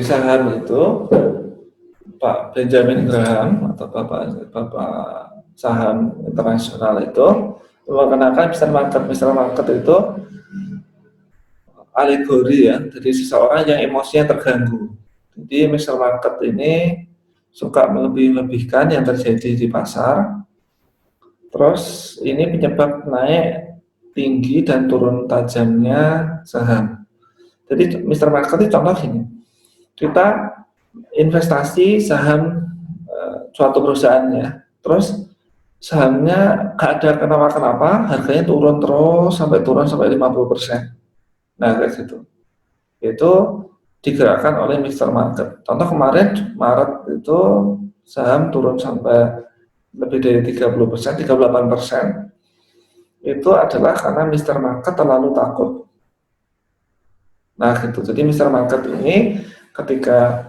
saham itu Pak Benjamin Graham atau Bapak saham internasional itu mengenakan Mr. Market itu alegori ya, jadi seseorang yang emosinya terganggu. Jadi Mr. Market ini suka melebih-lebihkan yang terjadi di pasar. Terus ini penyebab naik tinggi dan turun tajamnya saham. Jadi Mr. Market itu contoh gini, kita investasi saham suatu perusahaan ya, terus sahamnya gak ada kenapa-kenapa, harganya turun terus sampai 50%. Nah kayak gitu, itu digerakkan oleh Mr. Market. Contoh kemarin Maret itu saham turun sampai lebih dari 30%, 38%. Itu adalah karena Mr. Market terlalu takut. Nah gitu, jadi Mr. Market ini ketika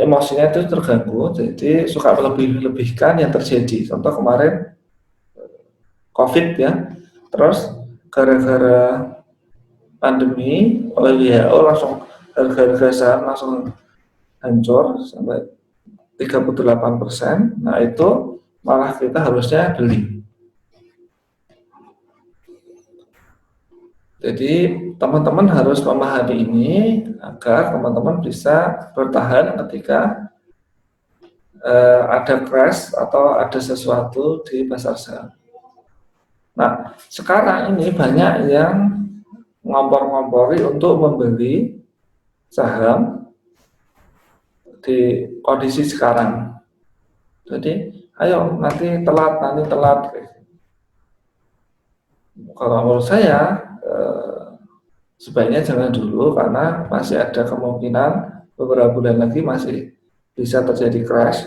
emosinya itu terganggu, jadi suka melebih-lebihkan yang terjadi. Contoh kemarin COVID ya, terus gara-gara pandemi oleh WHO langsung harga-harga saham langsung hancur sampai 38%. Nah itu malah kita harusnya beli. Jadi teman-teman harus memahami ini agar teman-teman bisa bertahan ketika ada crash atau ada sesuatu di pasar saham. Nah sekarang ini banyak yang ngompor-ngompori untuk membeli saham di kondisi sekarang. Jadi ayo nanti telat. Kalau menurut saya sebaiknya jangan dulu karena masih ada kemungkinan beberapa bulan lagi masih bisa terjadi crash.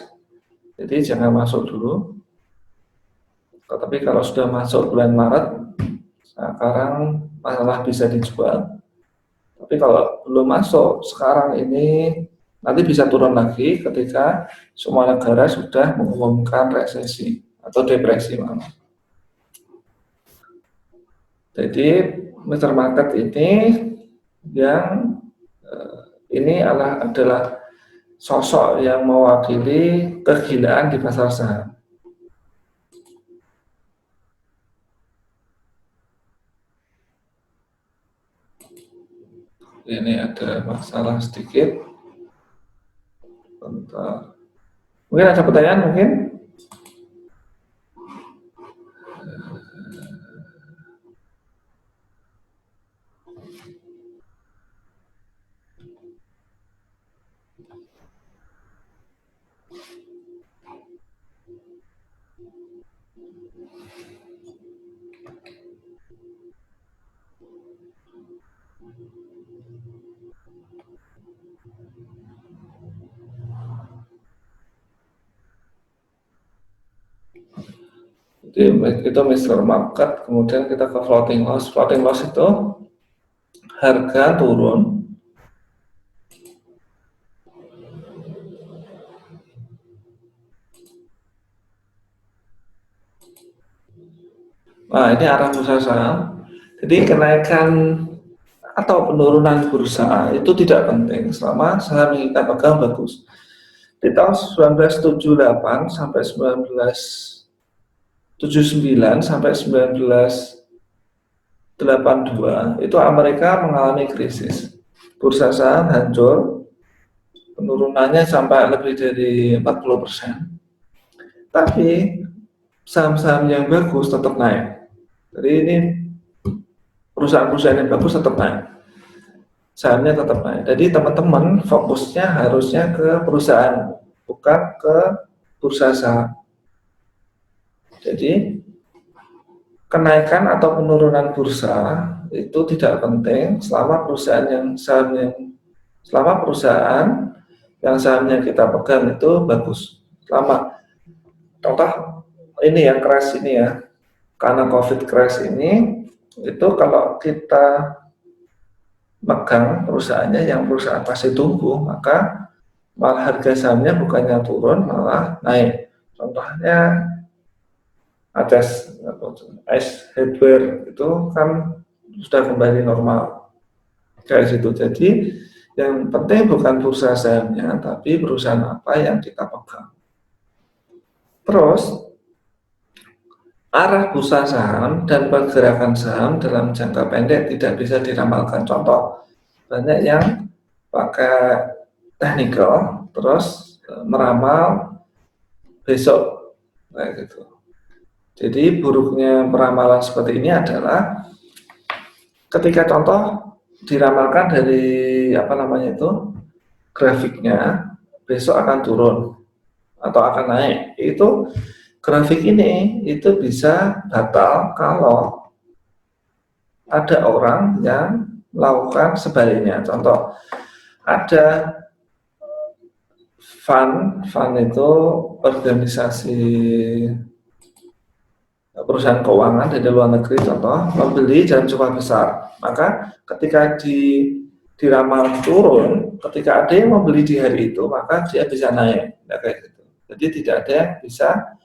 Jadi jangan masuk dulu. Tapi kalau sudah masuk bulan Maret, sekarang malah bisa dijual. Tapi kalau belum masuk sekarang ini nanti bisa turun lagi ketika semua negara sudah mengumumkan resesi atau depresi malah. Jadi Mr. Market ini yang ini adalah sosok yang mewakili kegilaan di pasar saham. Ini ada masalah sedikit. Bentar. Mungkin ada pertanyaan mungkin? Jadi itu Mr. Market, kemudian kita ke floating loss. Floating loss itu harga turun. Nah ini arah bursa saham. Jadi kenaikan atau penurunan bursa itu tidak penting selama saham yang kita pegang bagus. Di tahun 1978 sampai 1979 sampai 1982 itu Amerika mengalami krisis. Bursa saham hancur, penurunannya sampai lebih dari 40%. Tapi saham-saham yang bagus tetap naik. Jadi ini perusahaan-perusahaan yang bagus tetap naik. Sahamnya tetap naik. Jadi teman-teman fokusnya harusnya ke perusahaan, bukan ke bursa saham. Jadi kenaikan atau penurunan bursa itu tidak penting selama perusahaan yang sahamnya kita pegang itu bagus. Selama contoh ini yang crash ini ya, karena COVID crash ini itu kalau kita megang perusahaannya yang perusahaan pasti tumbuh, maka malah harga sahamnya bukannya turun malah naik. Contohnya Ice Hardware itu kan sudah kembali normal kayak situ. Jadi yang penting bukan bursa sahamnya, tapi perusahaan apa yang kita pegang. Terus arah bursa saham dan pergerakan saham dalam jangka pendek tidak bisa diramalkan. Contoh, banyak yang pakai technical terus meramal besok kayak gitu. Jadi buruknya peramalan seperti ini adalah ketika contoh diramalkan dari grafiknya besok akan turun atau akan naik, itu grafik ini itu bisa batal kalau ada orang yang melakukan sebaliknya. Contoh, ada fund itu organisasi perusahaan keuangan dari luar negeri, contoh membeli dalam jumlah besar. Maka ketika di diramal turun, ketika ada yang membeli di hari itu, maka dia bisa naik. Nah, kayak gitu. Jadi tidak ada yang bisa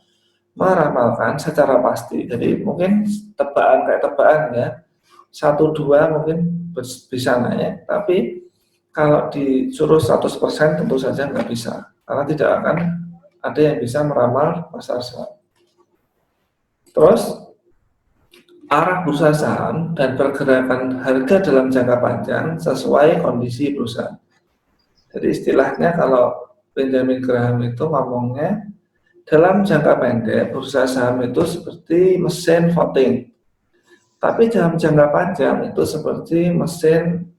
meramalkan secara pasti. Jadi mungkin tebakan ya, 1-2 mungkin bisa naik, tapi kalau disuruh 100% tentu saja nggak bisa, karena tidak akan ada yang bisa meramal pasar saham. Terus arah bursa saham dan pergerakan harga dalam jangka panjang sesuai kondisi perusahaan. Jadi istilahnya kalau Benjamin Graham itu ngomongnya, dalam jangka pendek bursa saham itu seperti mesin voting, tapi dalam jangka panjang itu seperti mesin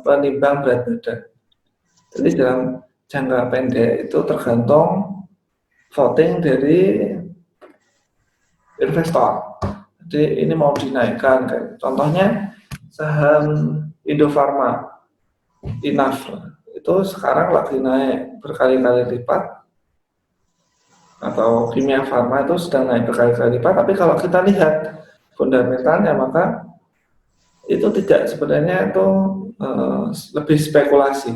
penimbang berat badan. Jadi dalam jangka pendek itu tergantung voting dari investor. Jadi ini mau dinaikkan, kayak contohnya saham Indofarma, Inaf, itu sekarang lagi naik berkali-kali lipat, atau Kimia Farma itu sedang naik berkali-kali lipat. Tapi kalau kita lihat fundamentalnya, maka itu tidak, sebenarnya itu lebih spekulasi.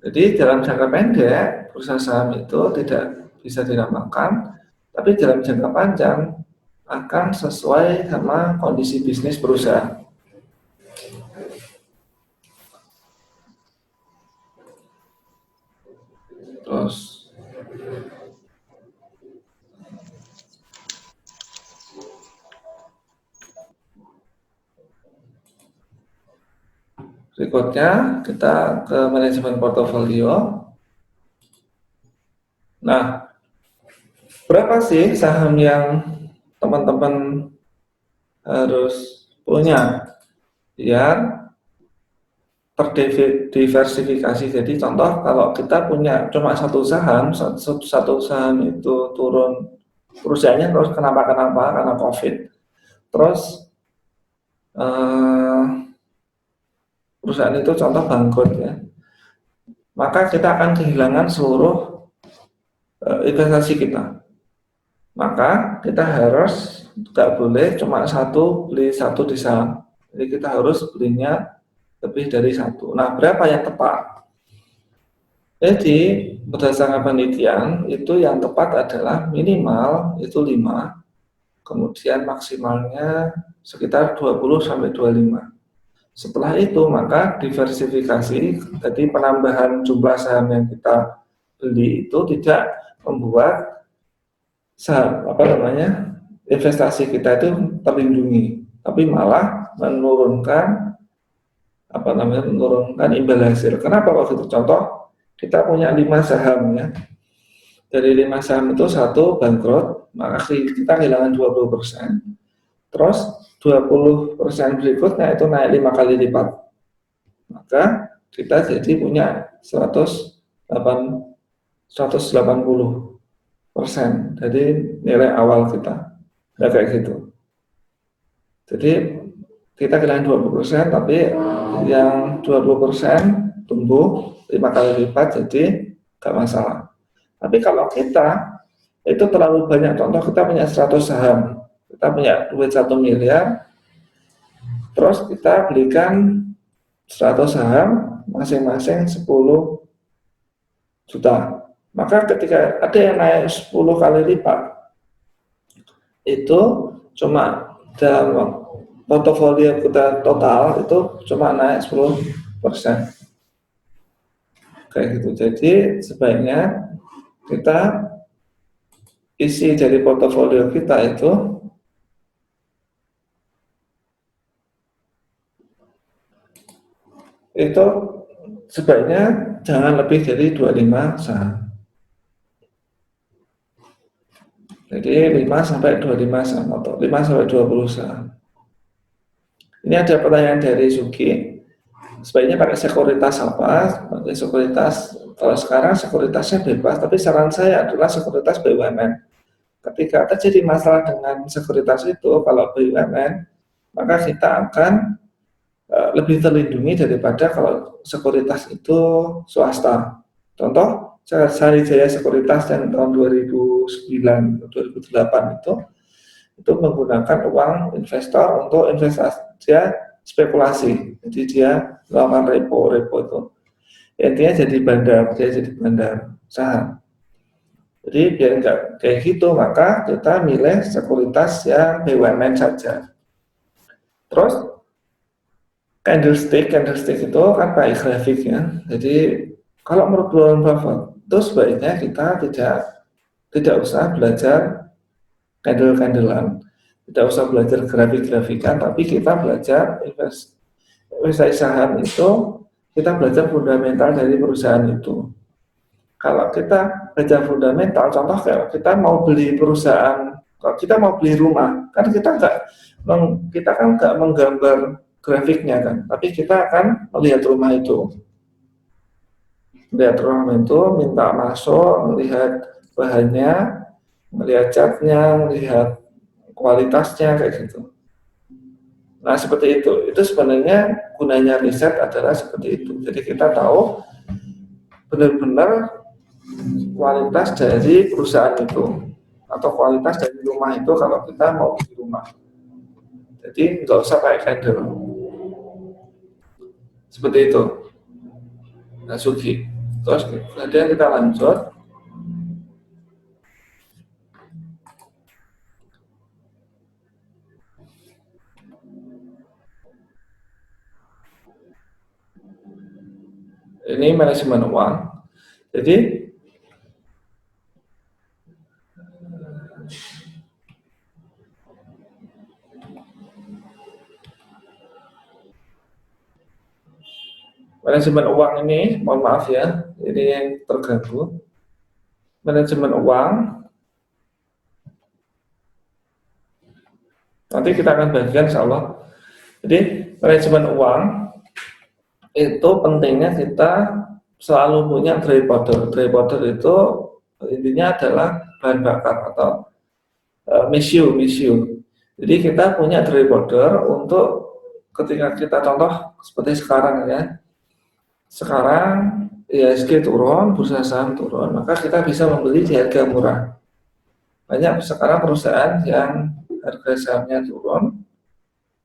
Jadi dalam jangka pendek bursa saham itu tidak bisa diramalkan, tapi dalam jangka panjang akan sesuai sama kondisi bisnis perusahaan. Terus berikutnya kita ke manajemen portofolio. Nah, berapa sih saham yang teman-teman harus punya biar terdiversifikasi? Jadi contoh, kalau kita punya cuma satu saham itu turun, perusahaannya terus kenapa karena COVID, terus perusahaan itu contoh bangkrut ya, maka kita akan kehilangan seluruh investasi kita. Maka kita harus nggak boleh cuma beli satu di saham, jadi kita harus belinya lebih dari satu. Nah, berapa yang tepat? Jadi berdasarkan penelitian itu yang tepat adalah minimal itu 5, kemudian maksimalnya sekitar 20-25. Setelah itu maka diversifikasi, jadi penambahan jumlah saham yang kita beli itu tidak membuat saham investasi kita itu terlindungi, tapi malah menurunkan imbal hasil. Kenapa waktu itu? Contoh, kita punya 5 saham ya. Dari 5 saham itu 1 bangkrut, maka kita kehilangan 20%. Terus 20% berikutnya itu naik 5 kali lipat. Maka kita jadi punya 180% dari nilai awal kita. Ya, kayak gitu. Jadi kita kehilangan 20%, tapi yang 20% tumbuh 5 kali lipat, jadi nggak masalah. Tapi kalau kita itu terlalu banyak, contoh kita punya 100 saham, kita punya duit 1 miliar, terus kita belikan 100 saham masing-masing 10 juta. Maka ketika ada yang naik 10 kali lipat, itu cuma dalam portofolio kita total itu cuma naik 10%. Kayak gitu. Jadi sebaiknya kita isi dari portofolio kita itu sebaiknya jangan lebih dari 25 saham. Jadi 5-25 saham atau 5-20 saham. Ini ada pertanyaan dari Suki. Sebaiknya pakai sekuritas apa? Pakai sekuritas, kalau sekarang sekuritasnya bebas, tapi saran saya adalah sekuritas BUMN. Ketika terjadi masalah dengan sekuritas itu, kalau BUMN, maka kita akan lebih terlindungi daripada kalau sekuritas itu swasta. Contoh, Sarijaya Sekuritas yang tahun 2009-2008 itu menggunakan uang investor untuk investasi, dia spekulasi. Jadi dia melakukan repo itu. Intinya jadi bandar, dia jadi bandar saham. Jadi biar nggak kayak gitu, maka kita milih sekuritas yang BUMN saja. Terus candlestick itu kan pakai grafik ya. Jadi kalau menurut Warren Buffett itu sebaiknya kita tidak usah belajar candle-candlean, tidak usah belajar grafik-grafikan, tapi kita belajar investasi saham itu, kita belajar fundamental dari perusahaan itu. Kalau kita belajar fundamental, contoh kalau kita mau beli perusahaan, kalau kita mau beli rumah, kan kita nggak menggambar grafiknya kan, tapi kita akan melihat rumah itu, minta masuk, melihat bahannya, melihat catnya, melihat kualitasnya kayak gitu. Nah seperti itu sebenarnya gunanya riset adalah seperti itu. Jadi kita tahu benar-benar kualitas dari perusahaan itu atau kualitas dari rumah itu kalau kita mau beli rumah. Jadi nggak usah pakai candle. Seperti itu. Nah, Sugi. Terus kemudian kita lanjut. Ini manajemen uang. Jadi manajemen uang ini, mohon maaf ya, ini yang terganggu. Manajemen uang, nanti kita akan bagikan insya Allah. Jadi manajemen uang itu pentingnya kita selalu punya dry powder. Dry powder itu intinya adalah bahan bakar atau misiu. Jadi kita punya dry powder untuk ketika kita contoh seperti sekarang ya. Sekarang IHSG turun, bursa saham turun, maka kita bisa membeli di harga murah. Banyak sekarang perusahaan yang harga sahamnya turun,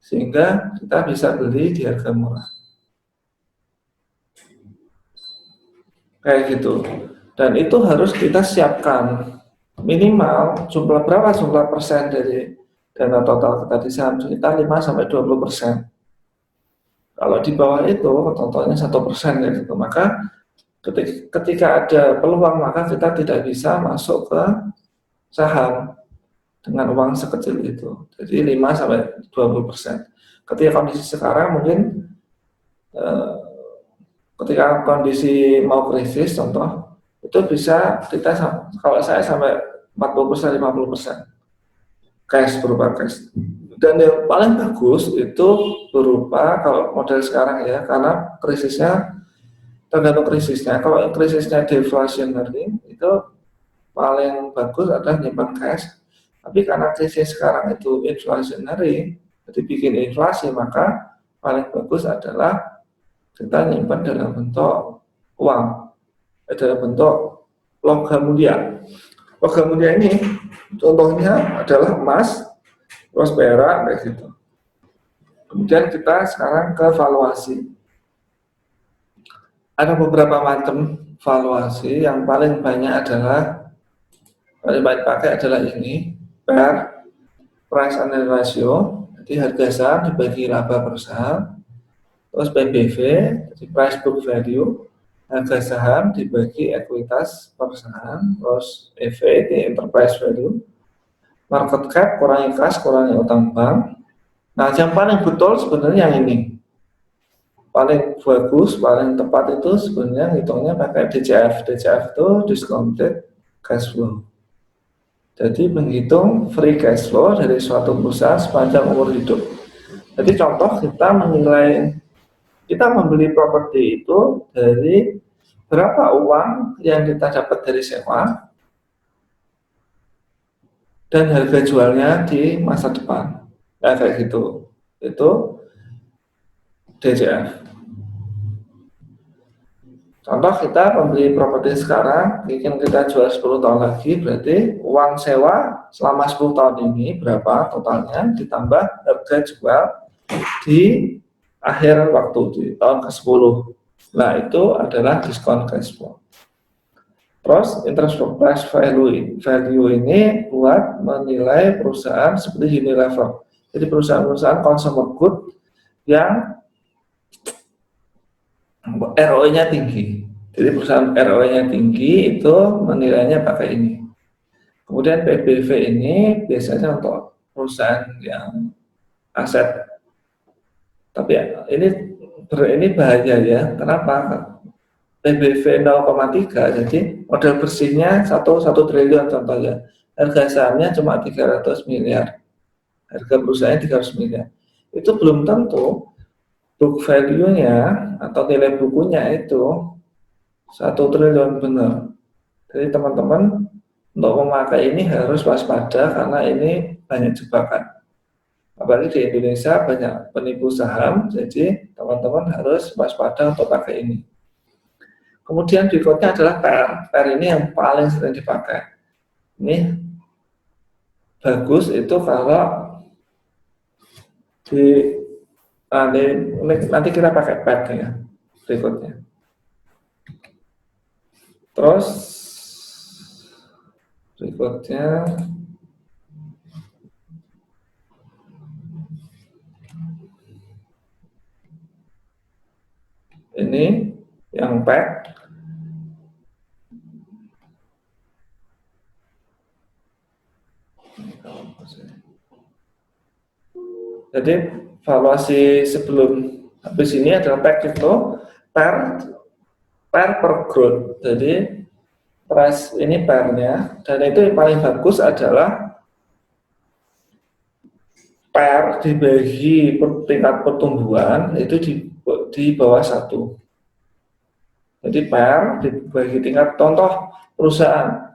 sehingga kita bisa beli di harga murah. Kayak gitu. Dan itu harus kita siapkan minimal jumlah persen dari dana total kita di saham kita 5-20%. Kalau di bawah itu totalnya 1% ya gitu, maka ketika ada peluang maka kita tidak bisa masuk ke saham dengan uang sekecil itu. Jadi 5-20%. Ketika kondisi sekarang mungkin ketika kondisi mau krisis contoh itu bisa kita, kalau saya sampai 40%, 50% cash, berupa cash. Dan yang paling bagus itu berupa kalau model sekarang ya, karena krisisnya tergantung krisisnya. Kalau krisisnya deflationary itu paling bagus adalah nyimpan cash. Tapi karena krisis sekarang itu inflationary, jadi bikin inflasi, maka paling bagus adalah kita nyimpan dalam bentuk uang, dalam bentuk logam mulia. Logam mulia ini contohnya adalah emas, terus perak, kayak gitu. Kemudian kita sekarang ke valuasi. Ada beberapa macam valuasi, yang paling banyak pakai adalah ini, price earnings ratio, jadi harga saham dibagi laba per saham, terus PBV, jadi price book value, harga saham dibagi ekuitas per saham, terus EV, di enterprise value, market cap kurangi kas kurangi utang bank. Nah, yang paling betul sebenarnya yang ini, paling bagus, paling tepat itu sebenarnya hitungnya pakai DCF. DCF itu discounted cash flow. Jadi menghitung free cash flow dari suatu perusahaan sepanjang umur hidup. Jadi contoh kita menilai, kita membeli properti itu dari berapa uang yang kita dapat dari sewa dan harga jualnya di masa depan. Nah, kayak gitu. Itu DCF. Contoh kita membeli properti sekarang, ingin kita jual 10 tahun lagi, berarti uang sewa selama 10 tahun ini berapa totalnya, ditambah harga jual di akhir waktu di tahun ke-10. Nah, itu adalah diskon cash flow. Terus interest price value ini buat menilai perusahaan seperti Unilever. Jadi perusahaan-perusahaan consumer good yang ROE-nya tinggi. Jadi perusahaan ROE-nya tinggi itu menilainya pakai ini. Kemudian PBV ini biasanya untuk perusahaan yang aset. Tapi ini bahaya ya. Kenapa? PBV 0,3, jadi modal bersihnya 1 triliun contohnya. Harga sahamnya cuma 300 miliar. Harga perusahaannya 300 miliar. Itu belum tentu book value-nya atau nilai bukunya itu 1 triliun benar. Jadi teman-teman untuk memakai ini harus waspada karena ini banyak jebakan. Apalagi di Indonesia banyak penipu saham, jadi teman-teman harus waspada untuk pakai ini. Kemudian berikutnya adalah PR. PR ini yang paling sering dipakai. Ini bagus itu kalau nanti kita pakai PET ya berikutnya. Terus berikutnya ini yang PET. Jadi valuasi sebelum habis ini adalah PEG itu per growth. Jadi price ini per-nya, dan itu yang paling bagus adalah per dibagi tingkat pertumbuhan itu di bawah 1. Jadi per dibagi tingkat, contoh perusahaan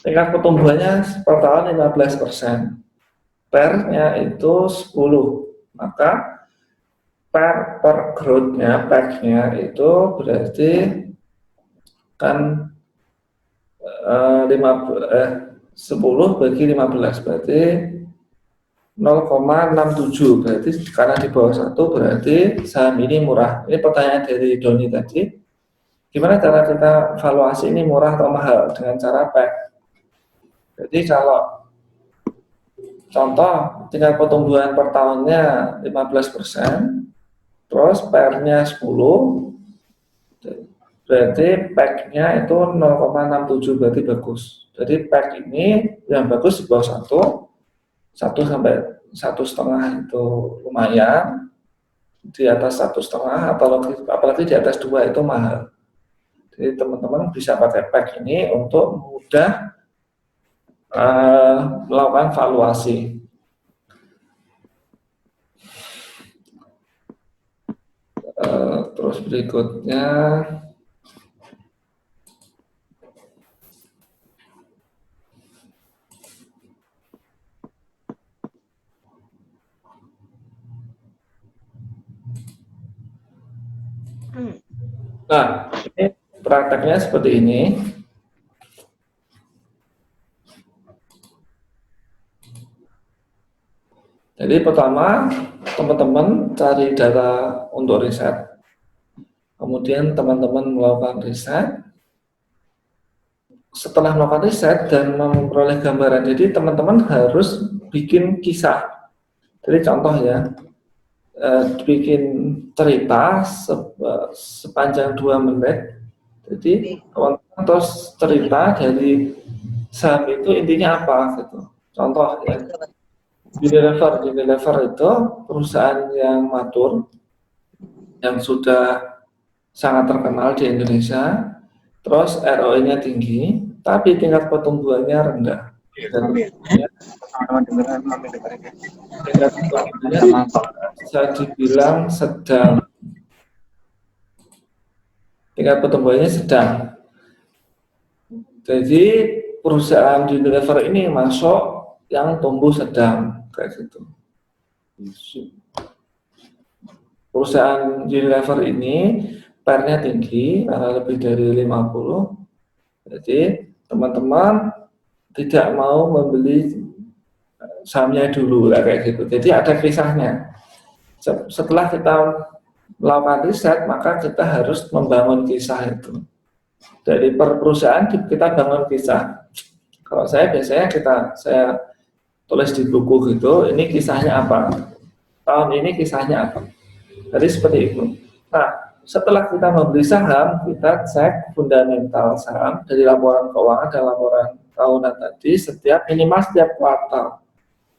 tingkat pertumbuhannya per tahun 15%. Per-nya itu 10, maka per growth-nya, PEG-nya itu berarti kan 10 bagi 15 berarti 0,67, berarti karena di bawah 1 berarti saham ini murah. Ini pertanyaan dari Doni tadi, gimana cara kita valuasi ini murah atau mahal? Dengan cara PEG. Jadi kalau contoh, tingkat pertumbuhan per tahunnya 15%, terus PR-nya 10, berarti PEG-nya itu 0,67, berarti bagus. Jadi PEG ini yang bagus di bawah 1 sampai 1,5 itu lumayan, di atas 1,5 apalagi di atas 2 itu mahal. Jadi teman-teman bisa pakai PEG ini untuk mudah melakukan valuasi. Terus berikutnya nah, ini prakteknya seperti ini. Jadi pertama, teman-teman cari data untuk riset. Kemudian teman-teman melakukan riset. Setelah melakukan riset dan memperoleh gambaran, jadi teman-teman harus bikin kisah. Jadi contoh ya, bikin cerita sepanjang 2 menit. Jadi teman-teman terus cerita dari saham itu intinya apa gitu. Contoh ya. Unilever itu perusahaan yang matur, yang sudah sangat terkenal di Indonesia, terus ROE-nya tinggi, tapi tingkat pertumbuhannya rendah. Dan tingkat pertumbuhannya bisa dibilang sedang. Tingkat pertumbuhannya sedang. Jadi perusahaan Unilever ini masuk yang tumbuh sedang. Kayak gitu. Perusahaan Unilever ini PR-nya tinggi karena lebih dari 50. Jadi teman-teman tidak mau membeli sahamnya dulu kayak gitu. Jadi ada kisahnya. Setelah kita melakukan riset, maka kita harus membangun kisah itu. Dari per perusahaan kita bangun kisah. Kalau saya biasanya saya tulis di buku gitu, ini kisahnya apa? Tahun ini kisahnya apa? Jadi seperti itu. Nah, setelah kita membeli saham, kita cek fundamental saham dari laporan keuangan dan laporan tahunan tadi minimal setiap kuartal.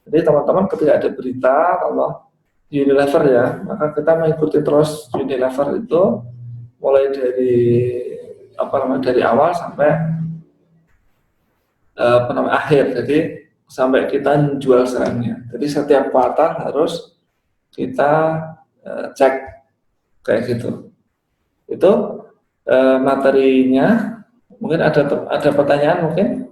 Jadi teman-teman ketika ada berita kalau Unilever ya, maka kita mengikuti terus Unilever itu mulai dari awal sampai akhir. Jadi sampai kita jual sahamnya. Jadi setiap kuartal harus kita cek kayak gitu. Itu materinya. Mungkin ada pertanyaan mungkin.